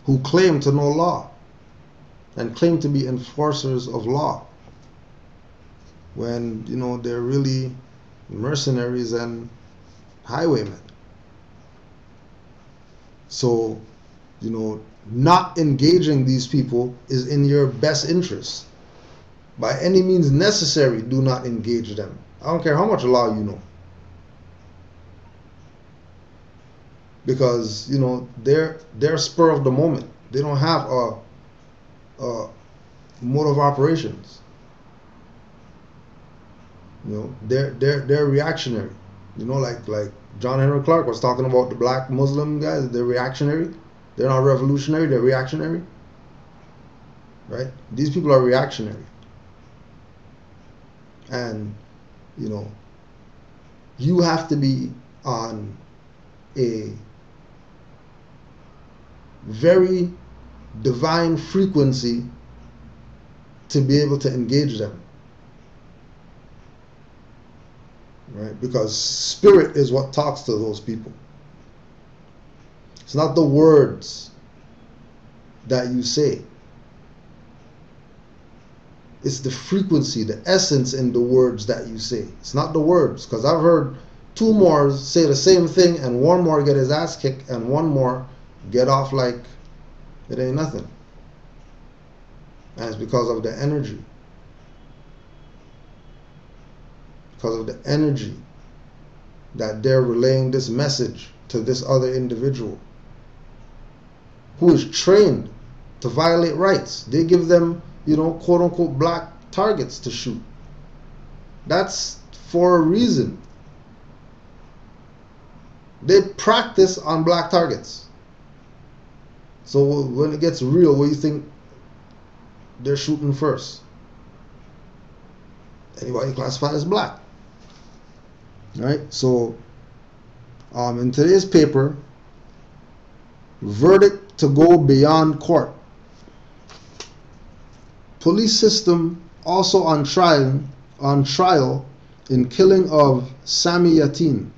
who claim to know law and claim to be enforcers of law, when, you know, they're really mercenaries and highwaymen. So, you know, not engaging these people is in your best interest. By any means necessary, do not engage them. I don't care how much law you know. Because, you know, they're spur of the moment. They don't have a mode of operations. You know, they're reactionary. You know, like John Henry Clark was talking about the black Muslim guys. They're reactionary. They're not revolutionary. They're reactionary. Right? These people are reactionary. And, you know, you have to be on a very divine frequency to be able to engage them. Right? Because spirit is what talks to those people. It's not the words that you say. It's the frequency, the essence in the words that you say. It's not the words. Because I've heard two Moors say the same thing and one Moor get his ass kicked and one Moor get off like it ain't nothing. And it's because of the energy. Because of the energy that they're relaying this message to this other individual who is trained to violate rights. They give them, you know, quote unquote black targets to shoot. That's for a reason. They practice on black targets. So when it gets real, what do you think they're shooting first? Anybody classified as black. Right? So in today's paper, verdict to go beyond court. Police system also on trial in killing of Sami Yatin.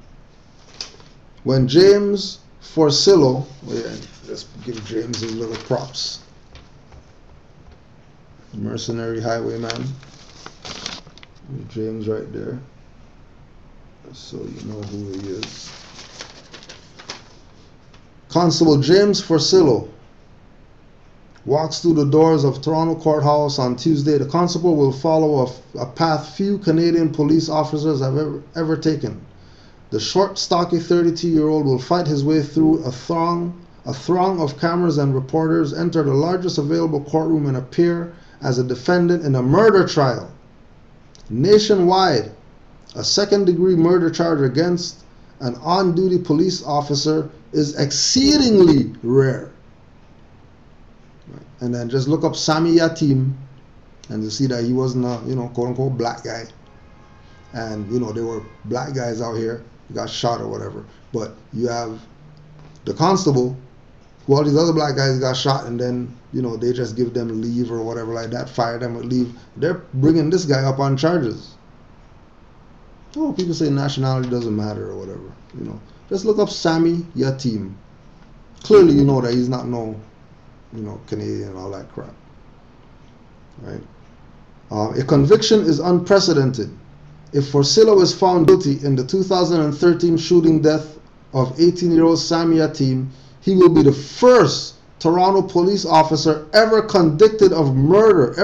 When James Forcillo, let's give James his little props. Mercenary highwayman. James right there. So you know who he is. Constable James Forcillo walks through the doors of Toronto Courthouse on Tuesday. The constable will follow a path few Canadian police officers have ever taken. The short, stocky 32-year-old will fight his way through a throng of cameras and reporters, enter the largest available courtroom, and appear as a defendant in a murder trial. Nationwide, a second-degree murder charge against an on-duty police officer is exceedingly rare. And then just look up Sami Yatin, and you see that he wasn't a, you know, quote-unquote black guy. And, you know, there were black guys out here who got shot or whatever. But you have the constable, who all these other black guys got shot, and then, you know, they just give them leave or whatever like that, fire them with leave. They're bringing this guy up on charges. Oh, people say nationality doesn't matter or whatever, you know. Just look up Sami Yatin. Clearly you know that he's not no, you know, Canadian and all that crap. Right? A conviction is unprecedented. If Forcillo is found guilty in the 2013 shooting death of 18-year-old Sami Yatin, he will be the first Toronto police officer ever convicted of murder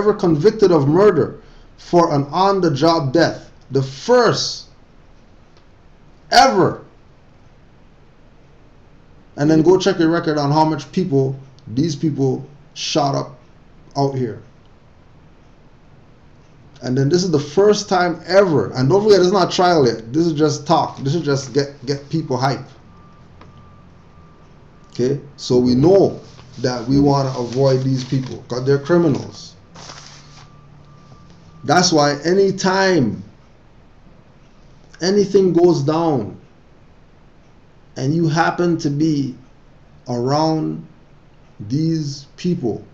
for an on-the-job death. The first ever. And then go check your record on how much people these people shot up out here. And then this is the first time ever. And don't forget, it's not trial yet. This is just talk. This is just get people hype. Okay? So we know that we want to avoid these people because they're criminals. That's why anytime anything goes down and you happen to be around these people,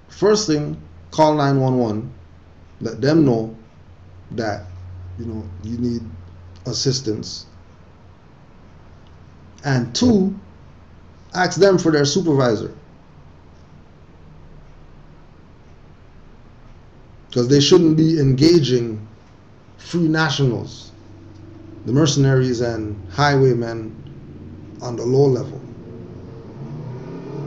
first thing, call 911, let them know that, you know, you need assistance, and two, ask them for their supervisor, because they shouldn't be engaging free nationals, the mercenaries and highwaymen on the low level.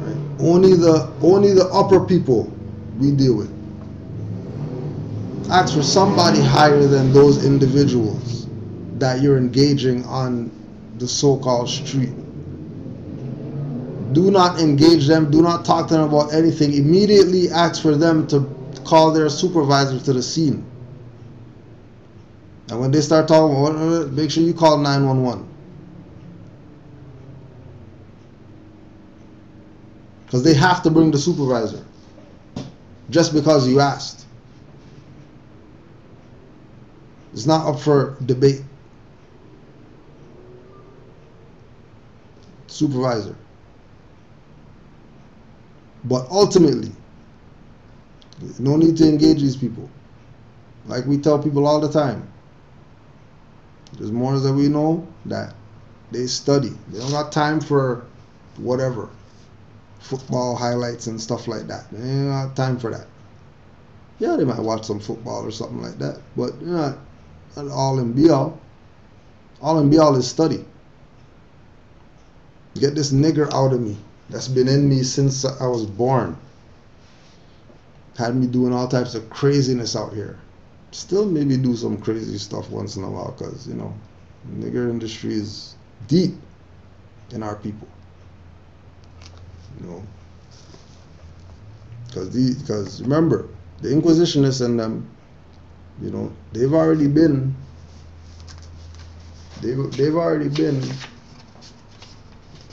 Right? Only the upper people we deal with. Ask for somebody higher than those individuals that you're engaging on the so-called street. Do not engage them. Do not talk to them about anything. Immediately ask for them to call their supervisor to the scene. And when they start talking about, make sure you call 911. Because they have to bring the supervisor. Just because you asked. It's not up for debate. Supervisor. But ultimately, no need to engage these people. Like we tell people all the time. There's more that we know that they study. They don't got time for whatever. Football highlights and stuff like that. They ain't got time for that. Yeah, they might watch some football or something like that. But not all in be all. All in be all is study. Get this nigger out of me. That's been in me since I was born. Had me doing all types of craziness out here. Still maybe do some crazy stuff once in a while, because, you know, the nigger industry is deep in our people. You know, because remember, the Inquisitionists and them, you know, they've already been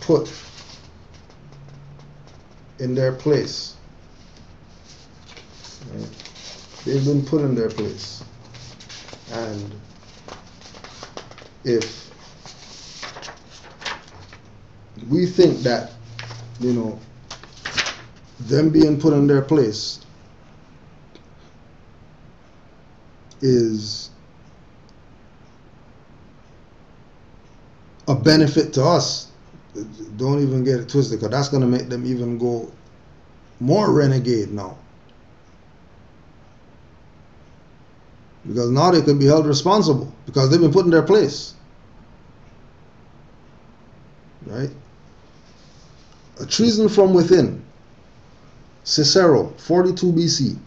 put in their place. Right? They've been put in their place. And if we think that, you know, them being put in their place is a benefit to us, don't even get it twisted, because that's going to make them even go more renegade now. Because now they could be held responsible because they've been put in their place. Right? A treason from within. Cicero, 42 BC.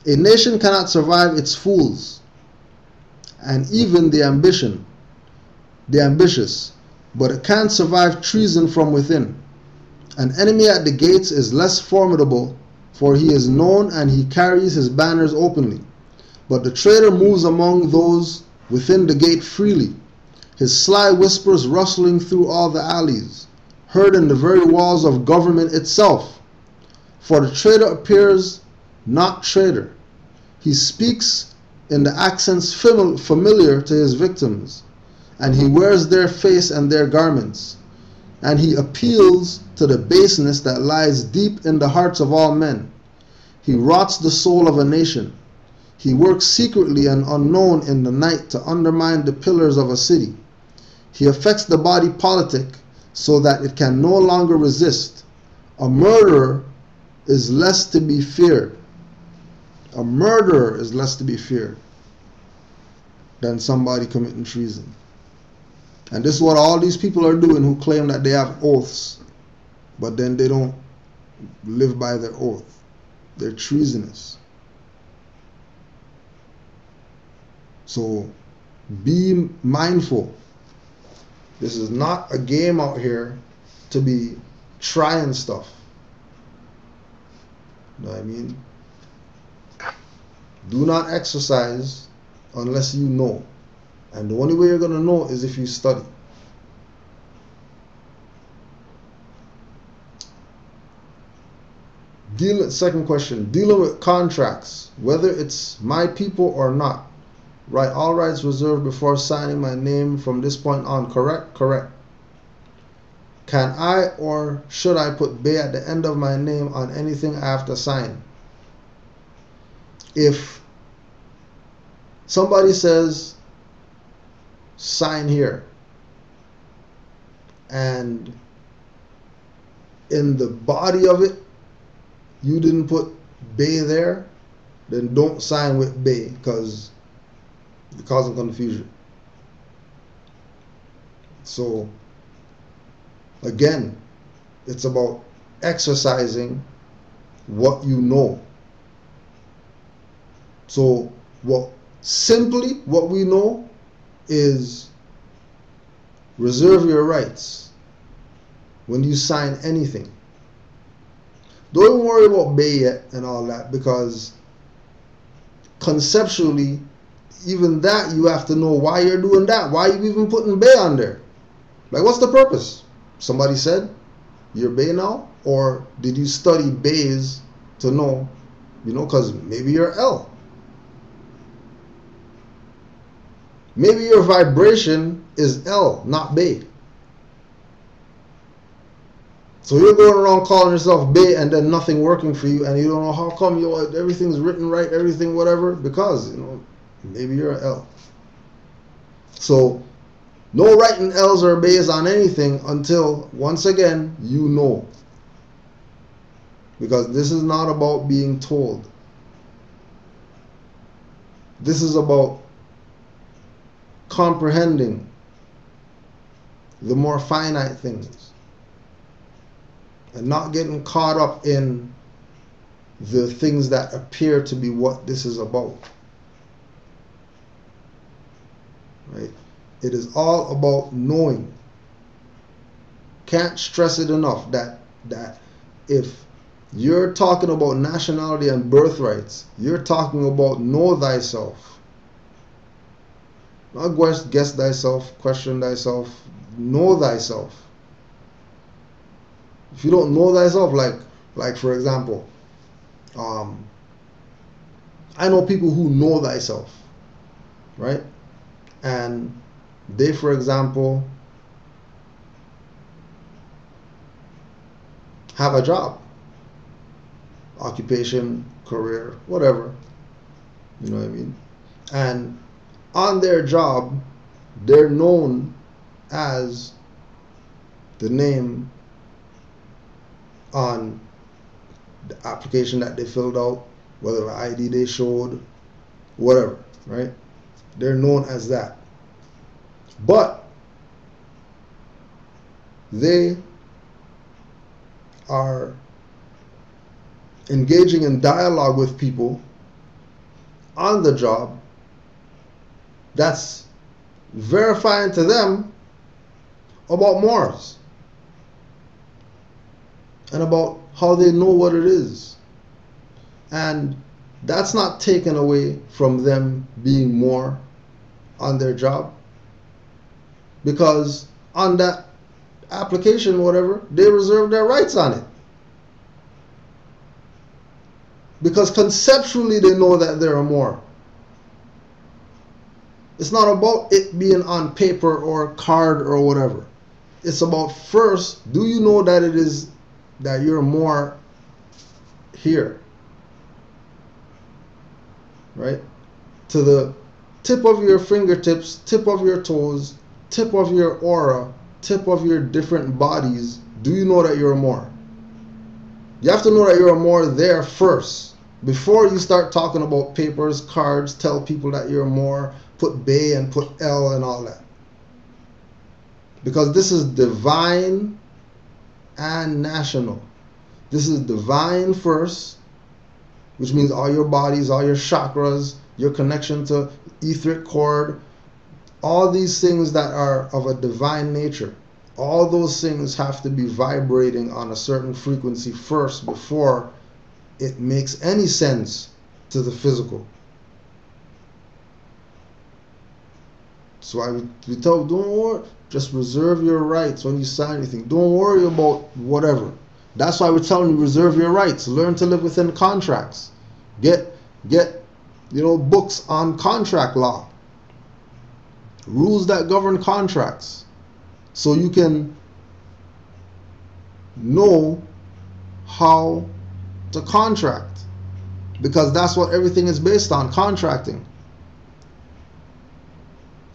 A nation cannot survive its fools and even the ambitious, but it can't survive treason from within. An enemy at the gates is less formidable, for he is known and he carries his banners openly. But the traitor moves among those within the gate freely, his sly whispers rustling through all the alleys, heard in the very walls of government itself. For the traitor appears not traitor. He speaks in the accents familiar to his victims, and he wears their face and their garments, and he appeals to the baseness that lies deep in the hearts of all men. He rots the soul of a nation. He works secretly and unknown in the night to undermine the pillars of a city. He affects the body politic so that it can no longer resist. A murderer is less to be feared. A murderer is less to be feared than somebody committing treason. And this is what all these people are doing who claim that they have oaths, but then they don't live by their oath. They're treasonous. So be mindful. This is not a game out here to be trying stuff. You know what I mean? Do not exercise unless you know. And the only way you're going to know is if you study. Second question, dealing with contracts, whether it's my people or not. Right, all rights reserved before signing my name from this point on, correct? Correct. Can I or should I put Bay at the end of my name on anything I have to sign? If somebody says, sign here, and in the body of it, you didn't put Bay there, then don't sign with Bay, because you're causing confusion. So again, it's about exercising what you know. So what we know is reserve your rights when you sign anything. Don't worry about Bay yet and all that, because conceptually even that, you have to know why you're doing that. Why are you even putting Bay on there? Like, what's the purpose? Somebody said you're Bay now? Or did you study Bays to know, because maybe you're L. Maybe your vibration is L, not Bay. So you're going around calling yourself Bay and then nothing working for you, and you don't know how come everything's written right, everything whatever, because maybe you're an L. So no writing L's or Bays on anything until, once again, you know. Because this is not about being told. This is about comprehending the more finite things and not getting caught up in the things that appear to be what this is about. Right? It is all about knowing. Can't stress it enough that if you're talking about nationality and birthrights, you're talking about know thyself. Not guess thyself, question thyself, know thyself. If you don't know thyself, like for example, I know people who know thyself, right? And they, for example, have a job, occupation, career, whatever, you know what I mean? And on their job, they're known as the name on the application that they filled out, whether the ID they showed, whatever, right? They're known as that. But they are engaging in dialogue with people on the job that's verifying to them about Moors and about how they know what it is. And that's not taken away from them being Moor on their job, because on that application, whatever, they reserve their rights on it. Because conceptually they know that they're a Moor. It's not about it being on paper or card or whatever. It's about, first, do you know that it is that you're Moor here? Right? To the tip of your fingertips, tip of your toes, tip of your aura, tip of your different bodies, do you know that you're a Moor? You have to know that you're a Moor there first, before you start talking about papers, cards, tell people that you're a Moor, put Bay and put L and all that. Because this is divine and national. This is divine first, which means all your bodies, all your chakras, your connection to etheric cord, all these things that are of a divine nature, all those things have to be vibrating on a certain frequency first before it makes any sense to the physical. So we tell, don't worry, just reserve your rights when you sign anything. Don't worry about whatever. That's why we're telling you, reserve your rights. Learn to live within contracts. Get books on contract law, rules that govern contracts, so you can know how to contract, because that's what everything is based on, contracting.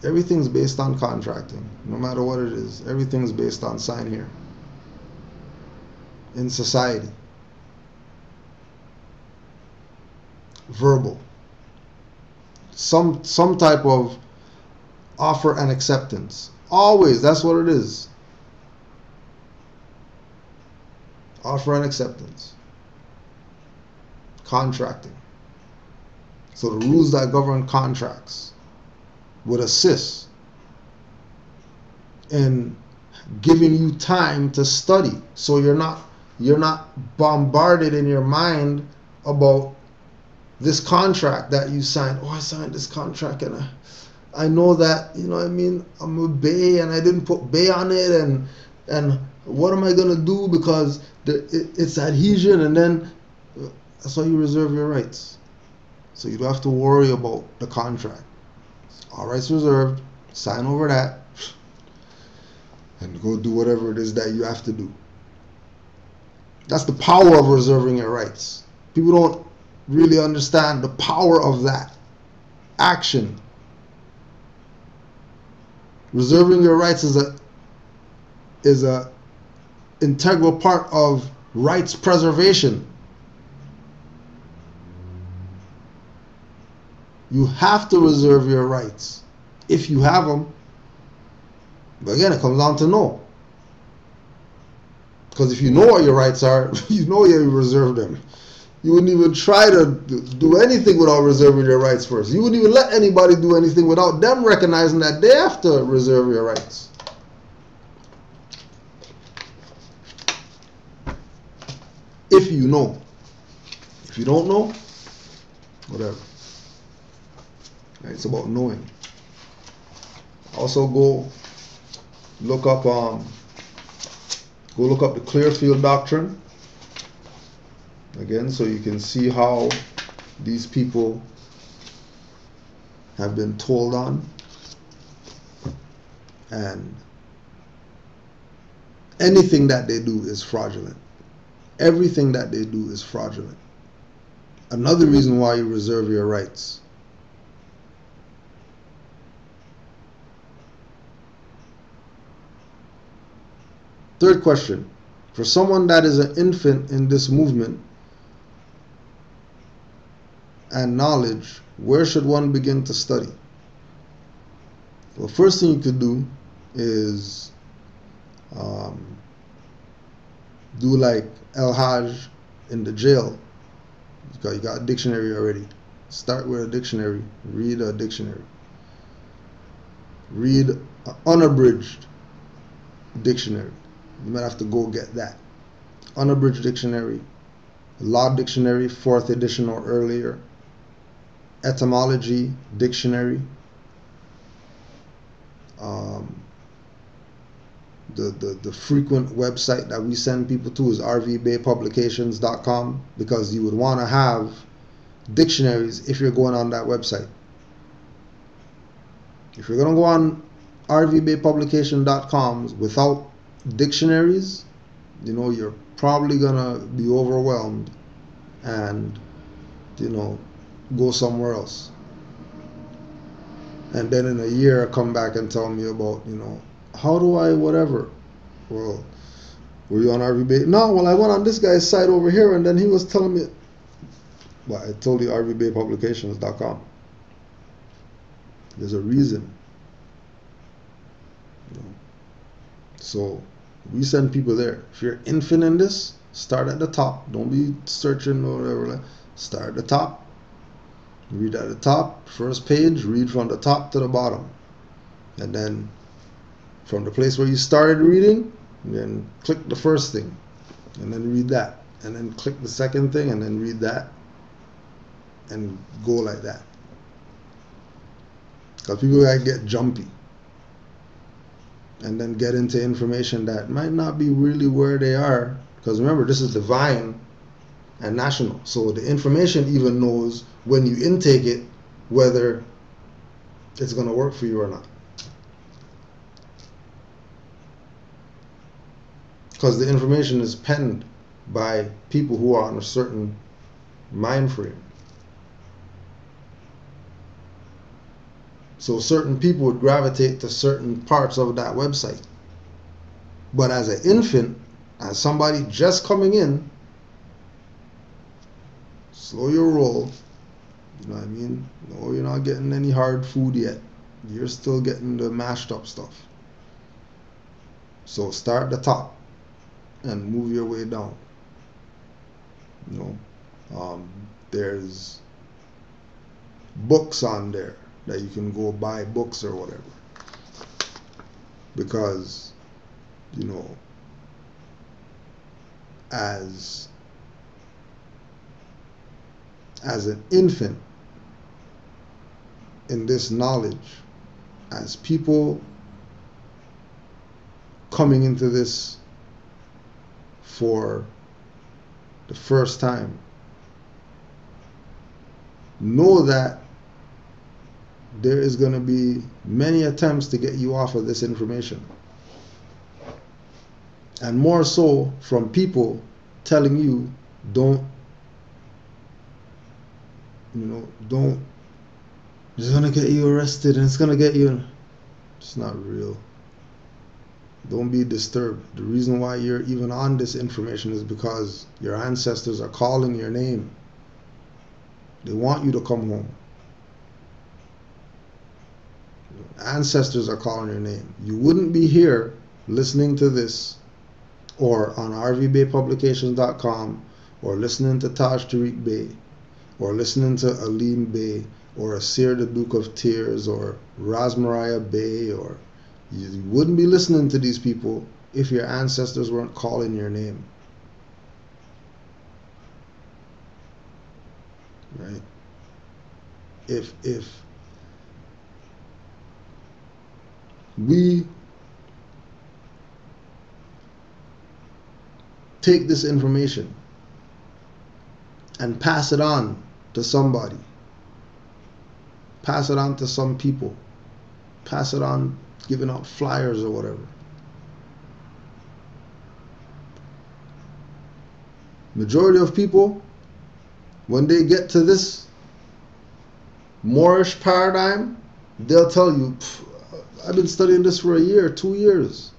Everything's based on contracting, no matter what it is. Everything's based on sign here in society. Verbal. Some type of offer and acceptance. Always, that's what it is. Offer and acceptance. Contracting. So the rules that govern contracts would assist in giving you time to study, so you're not bombarded in your mind about this contract that you signed. Oh, I signed this contract and I know that, you know what I mean, I'm a bay and I didn't put bay on it, and what am I going to do because it's adhesion, and then that's how you reserve your rights. So you don't have to worry about the contract. All rights reserved, sign over that, and go do whatever it is that you have to do. That's the power of reserving your rights. People don't really understand the power of that action. Reserving your rights is a integral part of rights preservation. You have to reserve your rights if you have them. But again, it comes down to know. Because if you know what your rights are, you know you reserve them. You wouldn't even try to do anything without reserving your rights first. You wouldn't even let anybody do anything without them recognizing that they have to reserve your rights. If you know. If you don't know, whatever. Right, it's about knowing. Also go look up the Clearfield Doctrine again, so you can see how these people have been told on, and anything that they do is fraudulent. Everything that they do is fraudulent. Another reason why you reserve your rights. Third question. For someone that is an infant in this movement and knowledge, where should one begin to study? Well, first thing you could do is do like El Hajj in the jail. You got a dictionary already. Start with a dictionary. Read a dictionary. Read an unabridged dictionary. You might have to go get that. Unabridged dictionary, law dictionary, 4th edition or earlier, etymology dictionary, the frequent website that we send people to is rvbaypublications.com, because you would want to have dictionaries if you're going on that website. If you're going to go on rvbaypublications.com without dictionaries, you know, you're probably gonna be overwhelmed and, you know, go somewhere else. And then in a year come back and tell me about, you know, how do I whatever. Well, were you on RVBay? No, well, I went on this guy's site over here and then he was telling me. Well, I told you rvbaypublications.com. There's a reason. You know. So we send people there. If you're infant in this, start at the top. Don't be searching or whatever. Start at the top. Read at the top, first page, read from the top to the bottom. And then from the place where you started reading, then click the first thing. And then read that. And then click the second thing and then read that. And go like that. Because people gotta get jumpy. And then get into information that might not be really where they are. Because remember, this is divine and national. So the information even knows when you intake it whether it's going to work for you or not. Because the information is penned by people who are on a certain mind frame. So certain people would gravitate to certain parts of that website. But as an infant, as somebody just coming in, slow your roll. You know what I mean? No, you're not getting any hard food yet. You're still getting the mashed up stuff. So start at the top and move your way down. You know, there's books on there that you can go buy books or whatever. Because, you know, as an infant in this knowledge, as people coming into this for the first time, know that there is going to be many attempts to get you off of this information, and more so from people telling you don't, it's going to get you arrested and it's going to get you. It's not real. Don't be disturbed. The reason why you're even on this information is because your ancestors are calling your name. They want you to come home. Ancestors are calling your name. You wouldn't be here listening to this, or on rvbaypublications.com, or listening to Taj Tariq Bey, or listening to Aleem Bey, or Asir the Duke of Tears, or Rasmariah Bey, or you wouldn't be listening to these people if your ancestors weren't calling your name. Right? If we take this information and pass it on to somebody, pass it on to some people, pass it on giving out flyers or whatever, majority of people, when they get to this Moorish paradigm, they'll tell you, I've been studying this for a year, 2 years.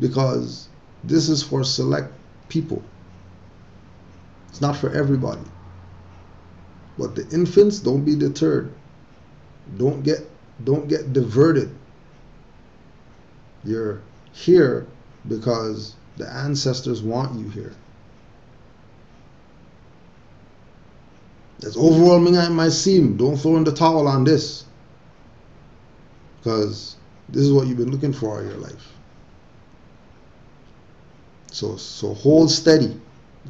Because this is for select people. It's not for everybody. But the infants, don't be deterred. Don't get diverted. You're here because the ancestors want you here. As overwhelming as it might seem, don't throw in the towel on this, because this is what you've been looking for in your life. So hold steady,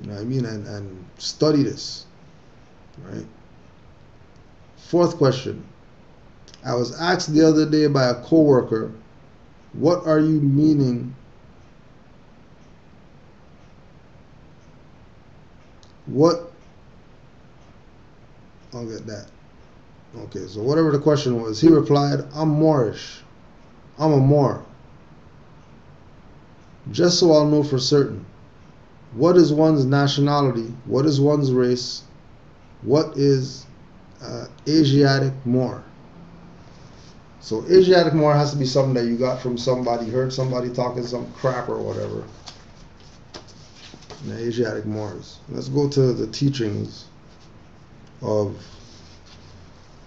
you know what I mean, and study this, right? Fourth question. I was asked the other day by a coworker, what are you meaning? I'll get that. Okay, so whatever the question was, he replied, I'm Moorish. I'm a Moor. Just so I'll know for certain, what is one's nationality? What is one's race? What is Asiatic Moor? So Asiatic Moor has to be something that you got from somebody, heard somebody talking some crap or whatever. The Asiatic Moors. Let's go to the teachings of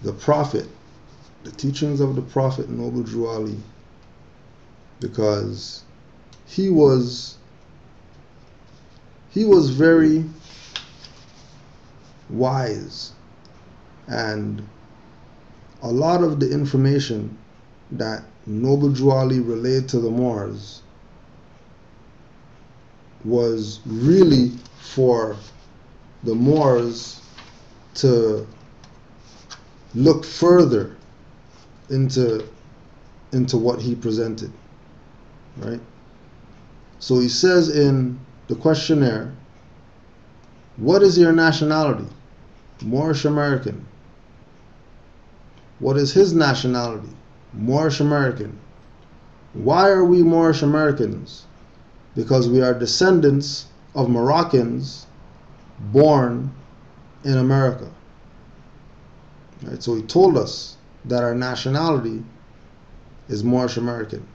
the Prophet, the teachings of the Prophet Noble Drew Ali, because he was very wise, and a lot of the information that Noble Drew Ali relayed to the Moors was really for the Moors to look further into what he presented, right? So he says in the questionnaire, what is your nationality? Moorish American. What is his nationality? Moorish American. Why are we Moorish Americans? Because we are descendants of Moroccans born in America. Right? So he told us that our nationality is Moorish American.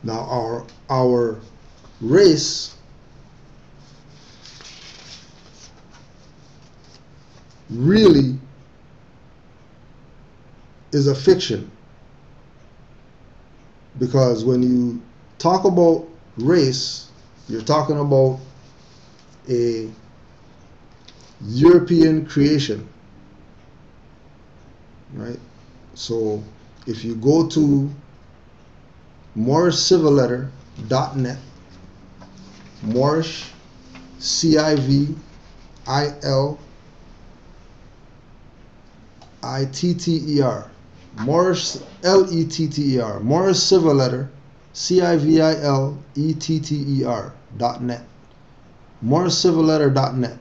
Now our race really is a fiction, because when you talk about race, you're talking about a European creation, right? So if you go to Moorish civil letter Moorish, CIVILITTER, Moorish, LETTER, Moorish civil letter, CIVILETTER.net, MoorCivilLetter.net.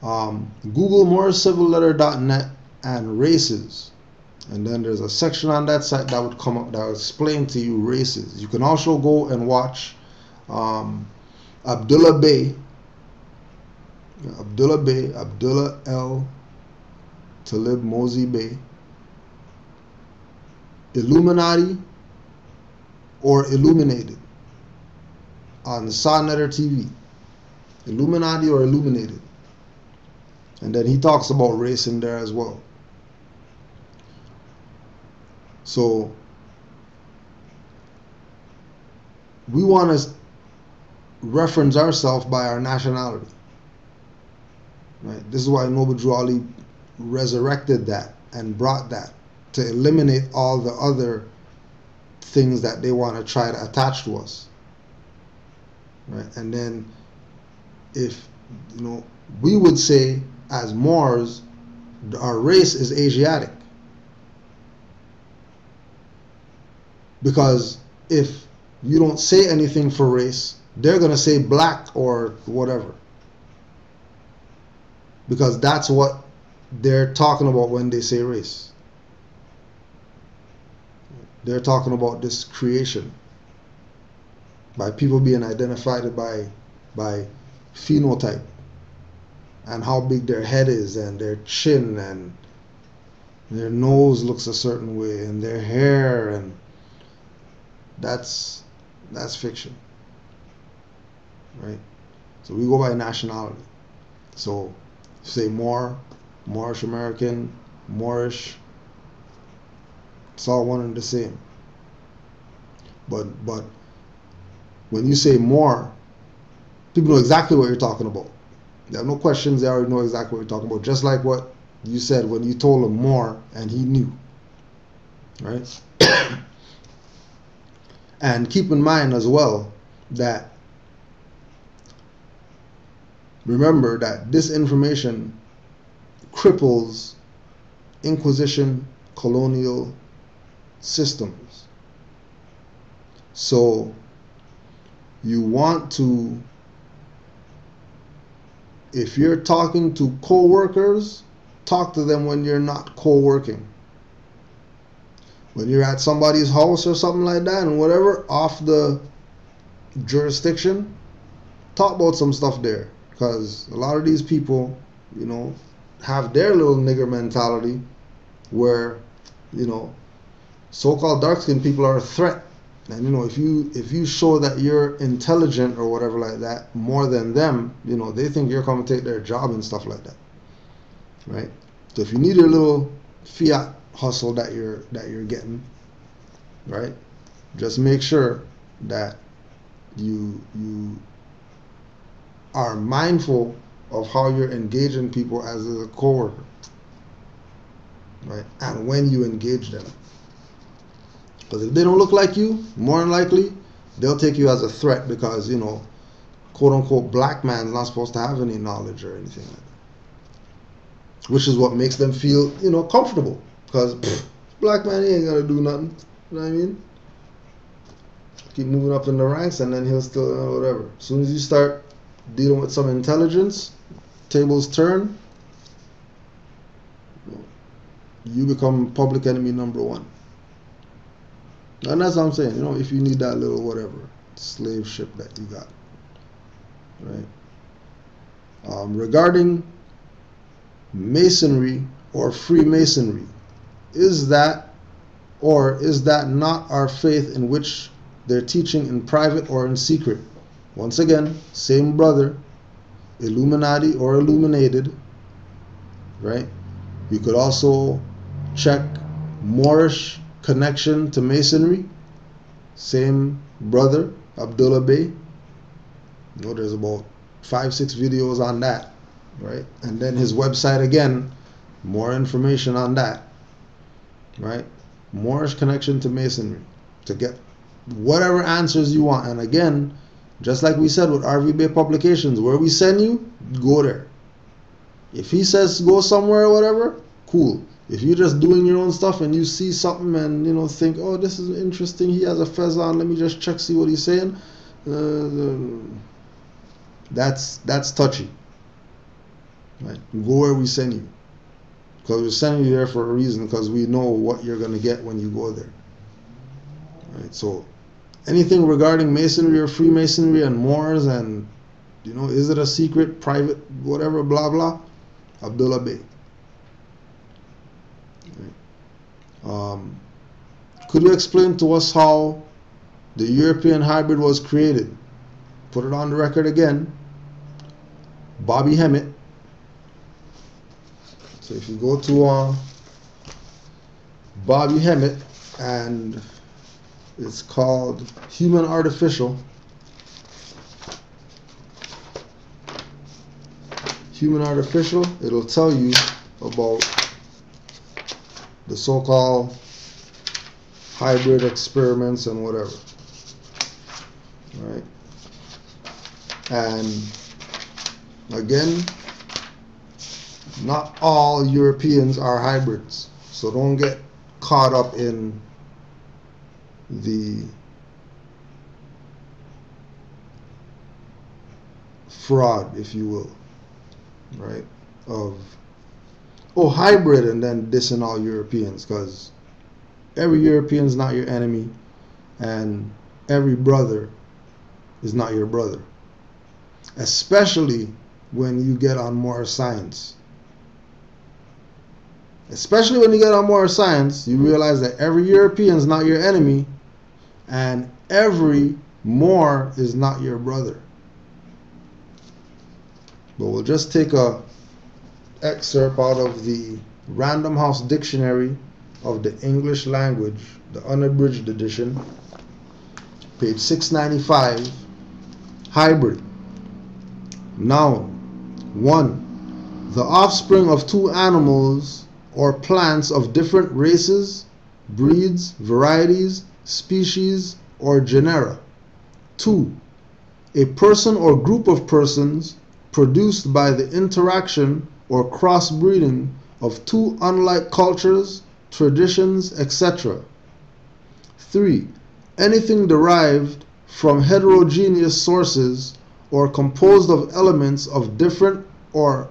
Google MoorCivilLetter.net and races, and then there's a section on that site that would come up that will explain to you races. You can also go and watch Abdullah L. Talib Mosey Bey, Illuminati or Illuminated on Sawnetter TV. Illuminati or Illuminated. And then he talks about race in there as well. So we want to reference ourselves by our nationality. Right? This is why Noble Drew Ali resurrected that and brought that to eliminate all the other things that they want to try to attach to us. Right? And then if, you know, we would say as Moors, our race is Asiatic. Because if you don't say anything for race, they're going to say black or whatever. Because that's what they're talking about when they say race. They're talking about this creation by people being identified by phenotype and how big their head is and their chin and their nose looks a certain way and their hair, and that's fiction, right? So we go by nationality. So say Moor, Moorish American, Moorish, it's all one and the same. But when you say Moor, people know exactly what you're talking about. They have no questions. They already know exactly what you're talking about. Just like what you said when you told him Moor and he knew, right? And keep in mind as well that, remember that this information cripples Inquisition colonial systems. So you want to, if you're talking to co-workers, talk to them when you're not co-working. When you're at somebody's house or something like that and whatever, off the jurisdiction, talk about some stuff there. Because a lot of these people, you know, have their little nigger mentality where, you know, so-called dark-skinned people are a threat. And, you know, if you show that you're intelligent or whatever like that more than them, you know, they think you're coming to take their job and stuff like that, right? So if you need a little fiat hustle that you're getting, right, just make sure that you are mindful of how you're engaging people as a coworker, right? And when you engage them. Because if they don't look like you, more than likely, they'll take you as a threat because, you know, quote-unquote black man's not supposed to have any knowledge or anything like that. Which is what makes them feel, you know, comfortable. Because black man, he ain't gonna do nothing. You know what I mean? Keep moving up in the ranks and then he'll still, whatever. As soon as you start dealing with some intelligence, tables turn, you become public enemy number one. And that's what I'm saying, you know, if you need that little whatever slave ship that you got, right? Regarding Masonry or Freemasonry, is that not our faith in which they're teaching in private or in secret? Once again, same brother, Illuminati or Illuminated, right? You could also check Moorish connection to Masonry, same brother, Abdullah Bey. You know, there's about 5-6 videos on that, right? And then his website again, more information on that, right? Moorish connection to Masonry, to get whatever answers you want. And again, just like we said with RV Bay Publications, where we send you, go there. If he says go somewhere or whatever, cool. If you're just doing your own stuff and you see something and, you know, think, oh, this is interesting, he has a fez on, let me just check, see what he's saying, that's touchy. Right? Go where we send you, because we're sending you there for a reason, because we know what you're going to get when you go there. Right? So anything regarding Masonry or Freemasonry and Moors and, you know, is it a secret, private, whatever, blah blah, Abdullah Bey. Right? Could you explain to us how the European hybrid was created? Put it on the record again. Bobby Hemmett. So if you go to Bobby Hemmett, and it's called Human Artificial. Human Artificial, it'll tell you about the so-called hybrid experiments and whatever. Right? And again, not all Europeans are hybrids, so don't get caught up in the fraud, if you will, right, of, oh, hybrid, and then dissing all Europeans, because every European is not your enemy, and every brother is not your brother, especially when you get on more science. Especially when you get on more science, you realize that every European is not your enemy, and every Moor is not your brother. But we'll just take a excerpt out of the Random House Dictionary of the English Language, the unabridged edition, page 695. Hybrid. Noun. 1. The offspring of two animals or plants of different races, breeds, varieties, species, or genera. 2. A person or group of persons produced by the interaction or crossbreeding of two unlike cultures, traditions, etc. 3. Anything derived from heterogeneous sources or composed of elements of different or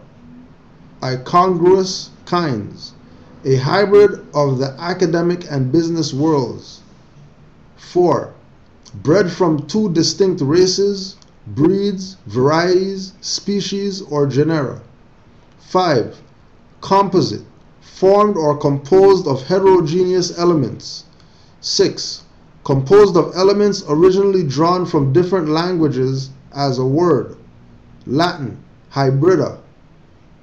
incongruous kinds. A hybrid of the academic and business worlds. 4. Bred from two distinct races, breeds, varieties, species, or genera. 5. Composite, formed or composed of heterogeneous elements. 6. Composed of elements originally drawn from different languages as a word. Latin, hybrida,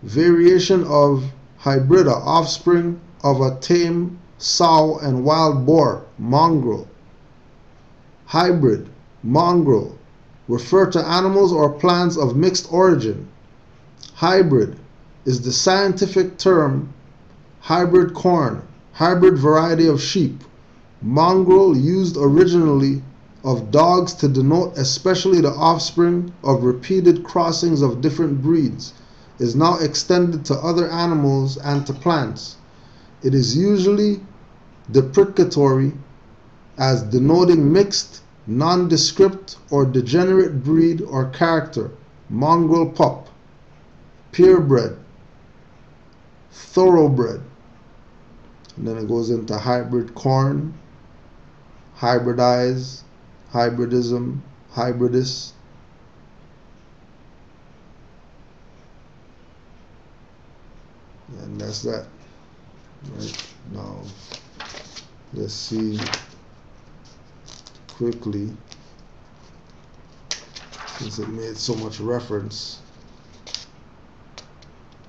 variation of hybrida, offspring of a tame sow and wild boar, mongrel. Hybrid, mongrel, refer to animals or plants of mixed origin. Hybrid is the scientific term. Hybrid corn, hybrid variety of sheep. Mongrel, used originally of dogs to denote especially the offspring of repeated crossings of different breeds, is now extended to other animals and to plants. It is usually deprecatory as denoting mixed, nondescript, or degenerate breed or character. Mongrel pup, purebred, thoroughbred. And then it goes into hybrid corn, hybridize, hybridism, hybridis. And that's that. Right now, let's see quickly, since it made so much reference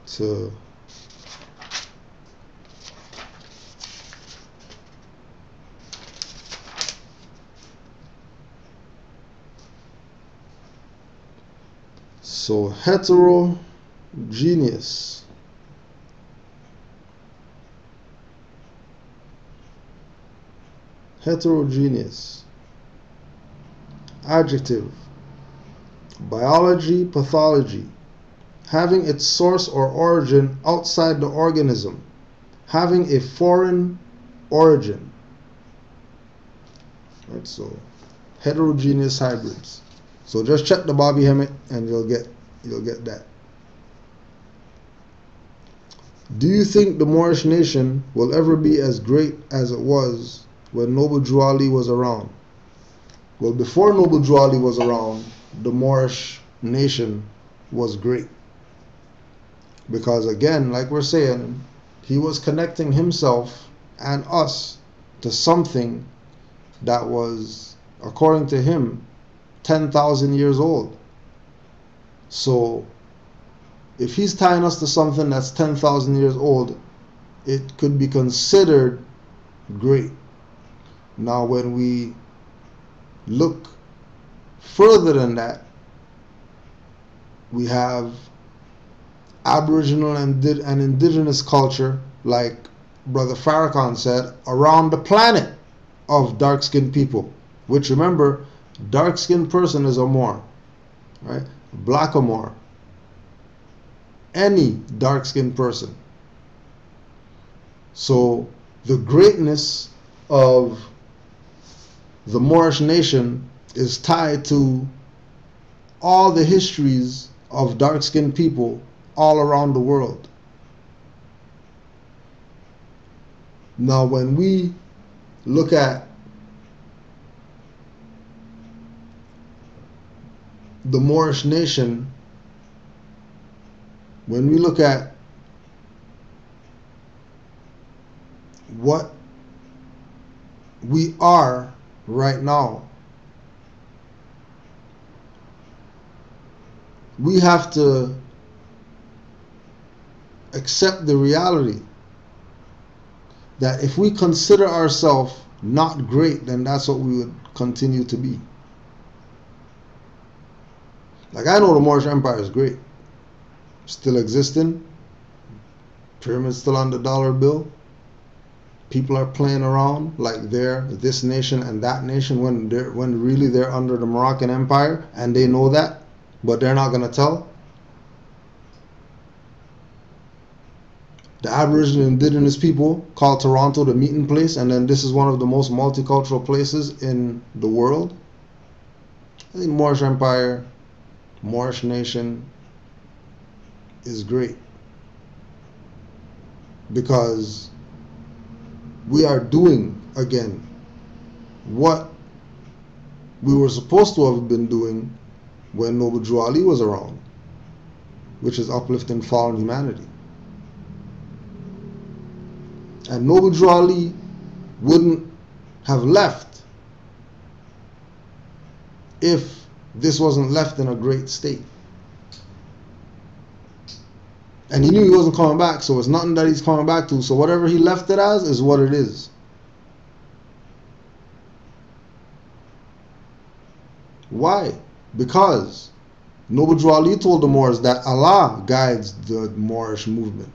to so heterogeneous. Heterogeneous. Adjective. Biology, pathology. Having its source or origin outside the organism. Having a foreign origin. Right, so heterogeneous hybrids. So just check the Bobby Hemmett and you'll get that. Do you think the Moorish nation will ever be as great as it was when Noble Drew Ali was around? Well, before Noble Drew Ali was around, the Moorish nation was great. Because again, like we're saying, he was connecting himself and us to something that was, according to him, 10,000 years old. So if he's tying us to something that's 10,000 years old, it could be considered great. Now when we look further than that, we have Aboriginal and indigenous culture, like Brother Farrakhan said, around the planet of dark-skinned people. Which, remember, dark-skinned person is a Moor, right? Black a Moor. Any dark-skinned person. So the greatness of the Moorish nation is tied to all the histories of dark-skinned people all around the world. Now when we look at the Moorish nation, when we look at what we are right now, we have to accept the reality that if we consider ourselves not great, then that's what we would continue to be. Like, I know the Moorish Empire is great, still existing, pyramids still on the dollar bill, people are playing around like they're this nation and that nation when really they're under the Moroccan Empire, and they know that, but they're not going to tell. The Aboriginal indigenous people call Toronto the meeting place, and then this is one of the most multicultural places in the world. I think Moorish Empire, Moorish nation is great because we are doing again what we were supposed to have been doing when Noble Drew Ali was around, which is uplifting fallen humanity. And Noble Drew Ali wouldn't have left if this wasn't left in a great state. And he knew he wasn't coming back, so it's nothing that he's coming back to. So whatever he left it as is what it is. Why? Because Noble Drew Ali told the Moors that Allah guides the Moorish movement.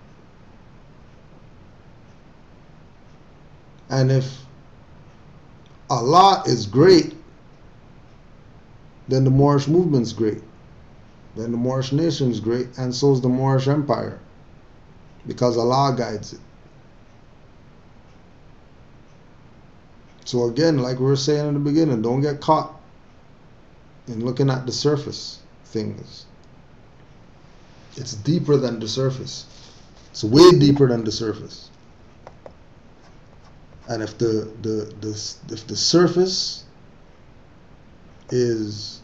And if Allah is great, then the Moorish movement's great. Then the Moorish nation's great, and so is the Moorish Empire, because Allah guides it. So again, like we were saying in the beginning, don't get caught in looking at the surface things. It's deeper than the surface. It's way deeper than the surface. And if the surface is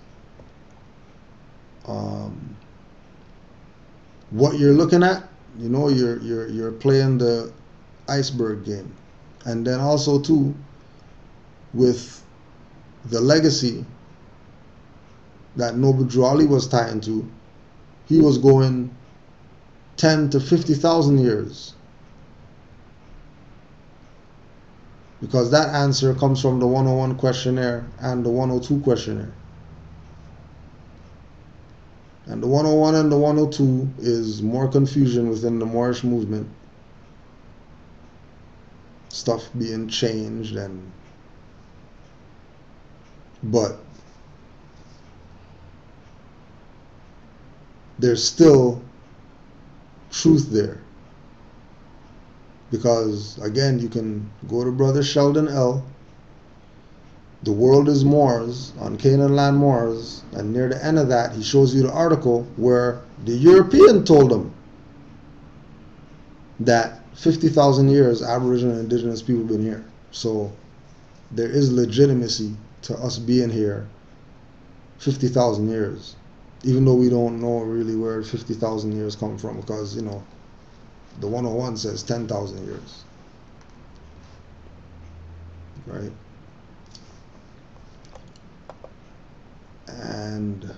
what you're looking at, you know, you're playing the iceberg game. And then also too, with the legacy that Noble Drew Ali was tied into, he was going 10 to 50,000 years. Because that answer comes from the 101 questionnaire and the 102 questionnaire. And the 101 and the 102 is more confusion within the Moorish movement. Stuff being changed but there's still truth there. Because, again, you can go to Brother Sheldon L. The World is Moors on Cannaanland Moors, and near the end of that, he shows you the article where the European told him that 50,000 years Aboriginal and Indigenous people have been here. So there is legitimacy to us being here 50,000 years, even though we don't know really where 50,000 years come from, because, you know, the 101 says 10,000 years, right? And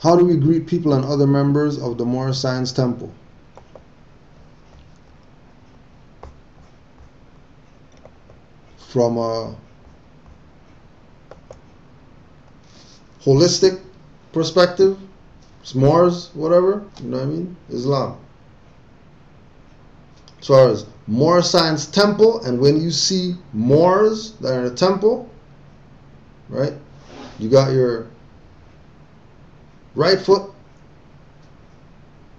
how do we greet people and other members of the Moor Science Temple? From a holistic perspective, it's Moors, whatever, you know what I mean? Islam. As far as Moor Science Temple, and when you see Moors that are in a temple, right, you got your right foot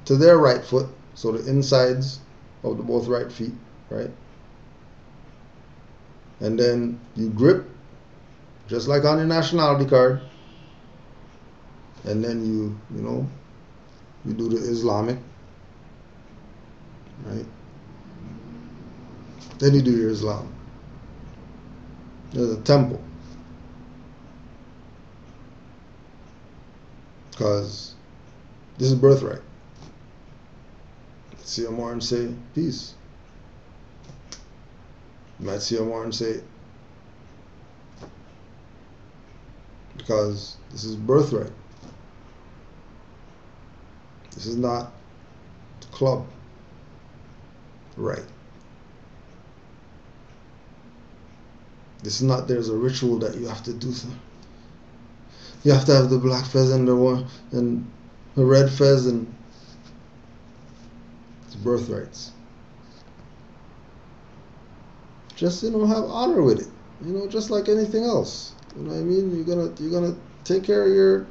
to their right foot, so the insides of the both right feet, right? And then you grip, just like on your nationality card, and then you know, you do the Islamic, right? Then you do your Islam. There's a temple. Because this is birthright. See a Moor and say, peace. You might see a Moor and say, because this is birthright. This is not the club. Right. This is not, there's a ritual that you have to do. You have to have the black fez and the red fez, and it's birthrights. Just, you know, have honor with it. You know, just like anything else. You know what I mean? You're gonna take care of your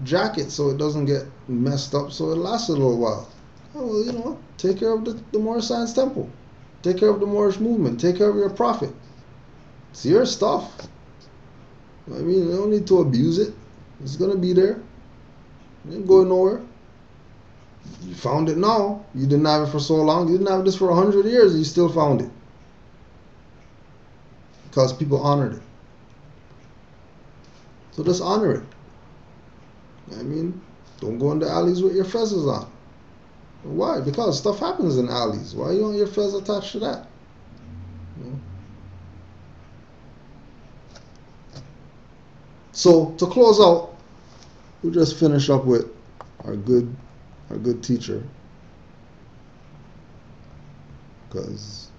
jacket so it doesn't get messed up, so it lasts a little while. Oh, well, you know, take care of the Moor Science Temple. Take care of the Moorish movement. Take care of your prophet. It's your stuff. I mean, you don't need to abuse it. It's gonna be there. It ain't going nowhere. You found it now. You didn't have it for so long. You didn't have this for 100 years, and you still found it. Because people honored it. So just honor it. I mean, don't go in the alleys with your fezzes on. Why? Because stuff happens in alleys. Why you want your fez attached to that? You know? So to close out, we'll just finish up with our good teacher, because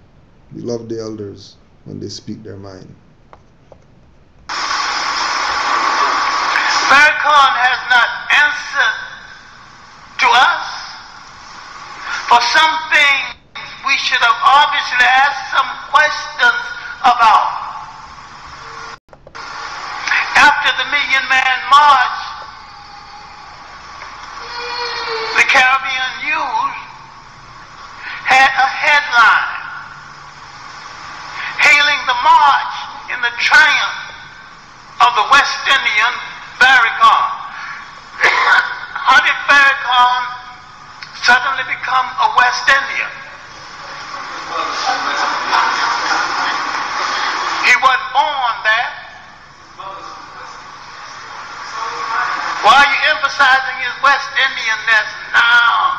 we love the elders when they speak their mind. Farrakhan has not answered to us. For some things we should have obviously asked some questions about. After the Million Man March, the Caribbean News had a headline hailing the march in the triumph of the West Indian Farrakhan. How did Farrakhan suddenly become a West Indian? He wasn't born there. Why are you emphasizing his West Indianness now?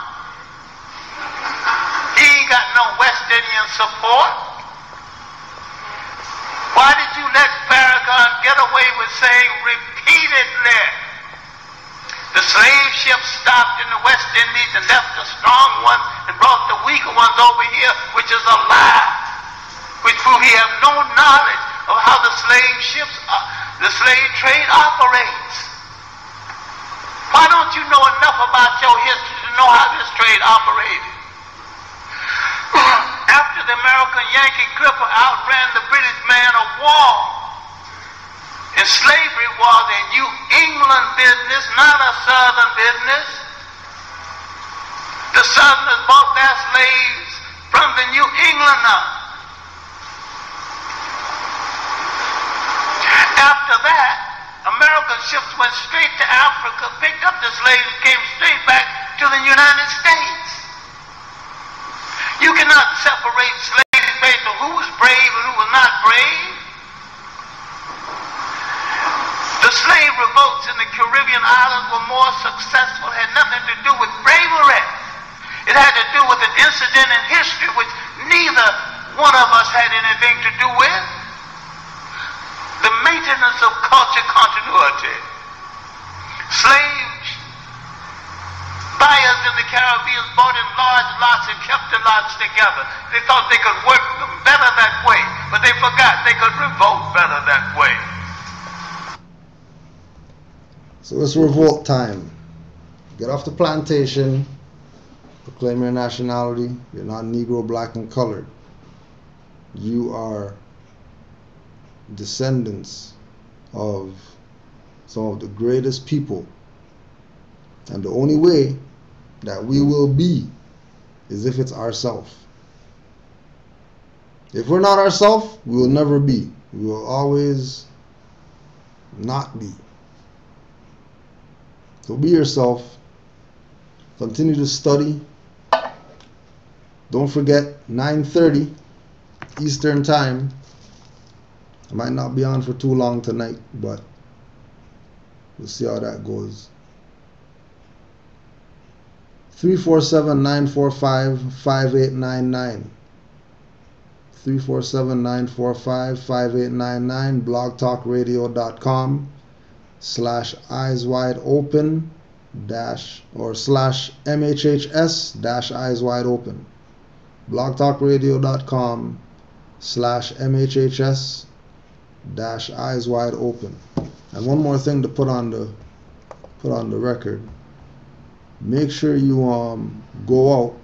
He ain't got no West Indian support. Why did you let Farrakhan get away with saying repeatedly the slave ships stopped in the West Indies and left the strong ones and brought the weaker ones over here, which is a lie, which proves he have no knowledge of how the slave ships, the slave trade operates? Why don't you know enough about your history to know how this trade operated? After the American Yankee Clipper outran the British man of war, and slavery was a New England business, not a Southern business. The Southerners bought their slaves from the New Englanders. After that, American ships went straight to Africa, picked up the slaves, came straight back to the United States. You cannot separate slaves based on who was brave and who was not brave. The slave revolts in the Caribbean islands were more successful, had nothing to do with bravery. It had to do with an incident in history which neither one of us had anything to do with. The maintenance of culture continuity. Slaves, buyers in the Caribbean bought in large lots and kept the lots together. They thought they could work them better that way, but they forgot they could revolt better that way. So it's revolt time. Get off the plantation, proclaim your nationality. You're not Negro, black, and colored. You are descendants of some of the greatest people, and the only way that we will be is if it's ourself. If we're not ourself, we will never be. We will always not be. So be yourself. Continue to study. Don't forget 9:30 Eastern Time. I might not be on for too long tonight, but we'll see how that goes. 347-945-5899. 347-945-5899. blogtalkradio.com/eyeswideopen /MHHS-eyeswideopen. blogtalkradio.com/MHHS-eyeswideopen. And one more thing to put on the record. Make sure you go out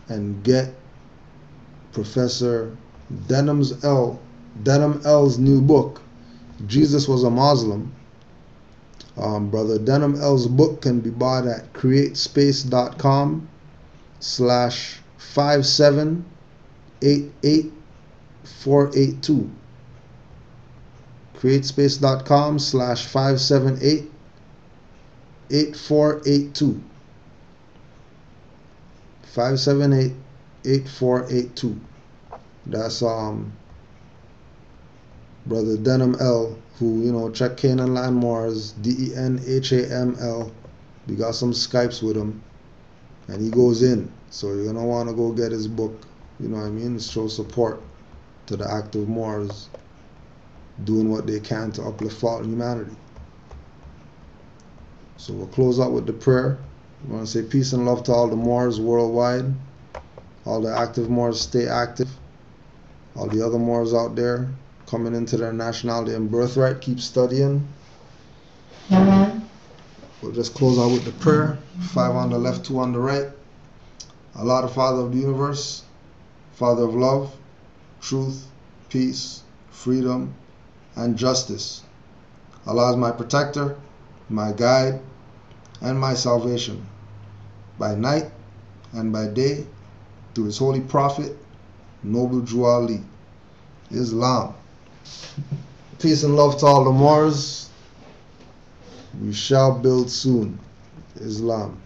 and get Professor Denham L's new book, Jesus Was a Muslim. Brother Denham L's book can be bought at createspace.com/5788482. createspace.com/5788482. 578-8482. That's Brother Denham L, who, check Cannaanland Moors, DENHAML. We got some Skypes with him, and he goes in. So you're gonna want to go get his book. You know what I mean? Show support to the active Moors doing what they can to uplift fallen humanity. So we'll close out with the prayer. We want to say peace and love to all the Moors worldwide. All the active Moors, stay active. All the other Moors out there coming into their nationality and birthright, keep studying. We'll just close out with the prayer. 5 on the left, 2 on the right. Allah, the Father of the universe, Father of love, truth, peace, freedom, and justice. Allah is my protector, my guide, and my salvation, by night and by day, through his holy prophet, Noble Drew Ali. Islam. Peace and love to all the Moors. We shall build soon. Islam.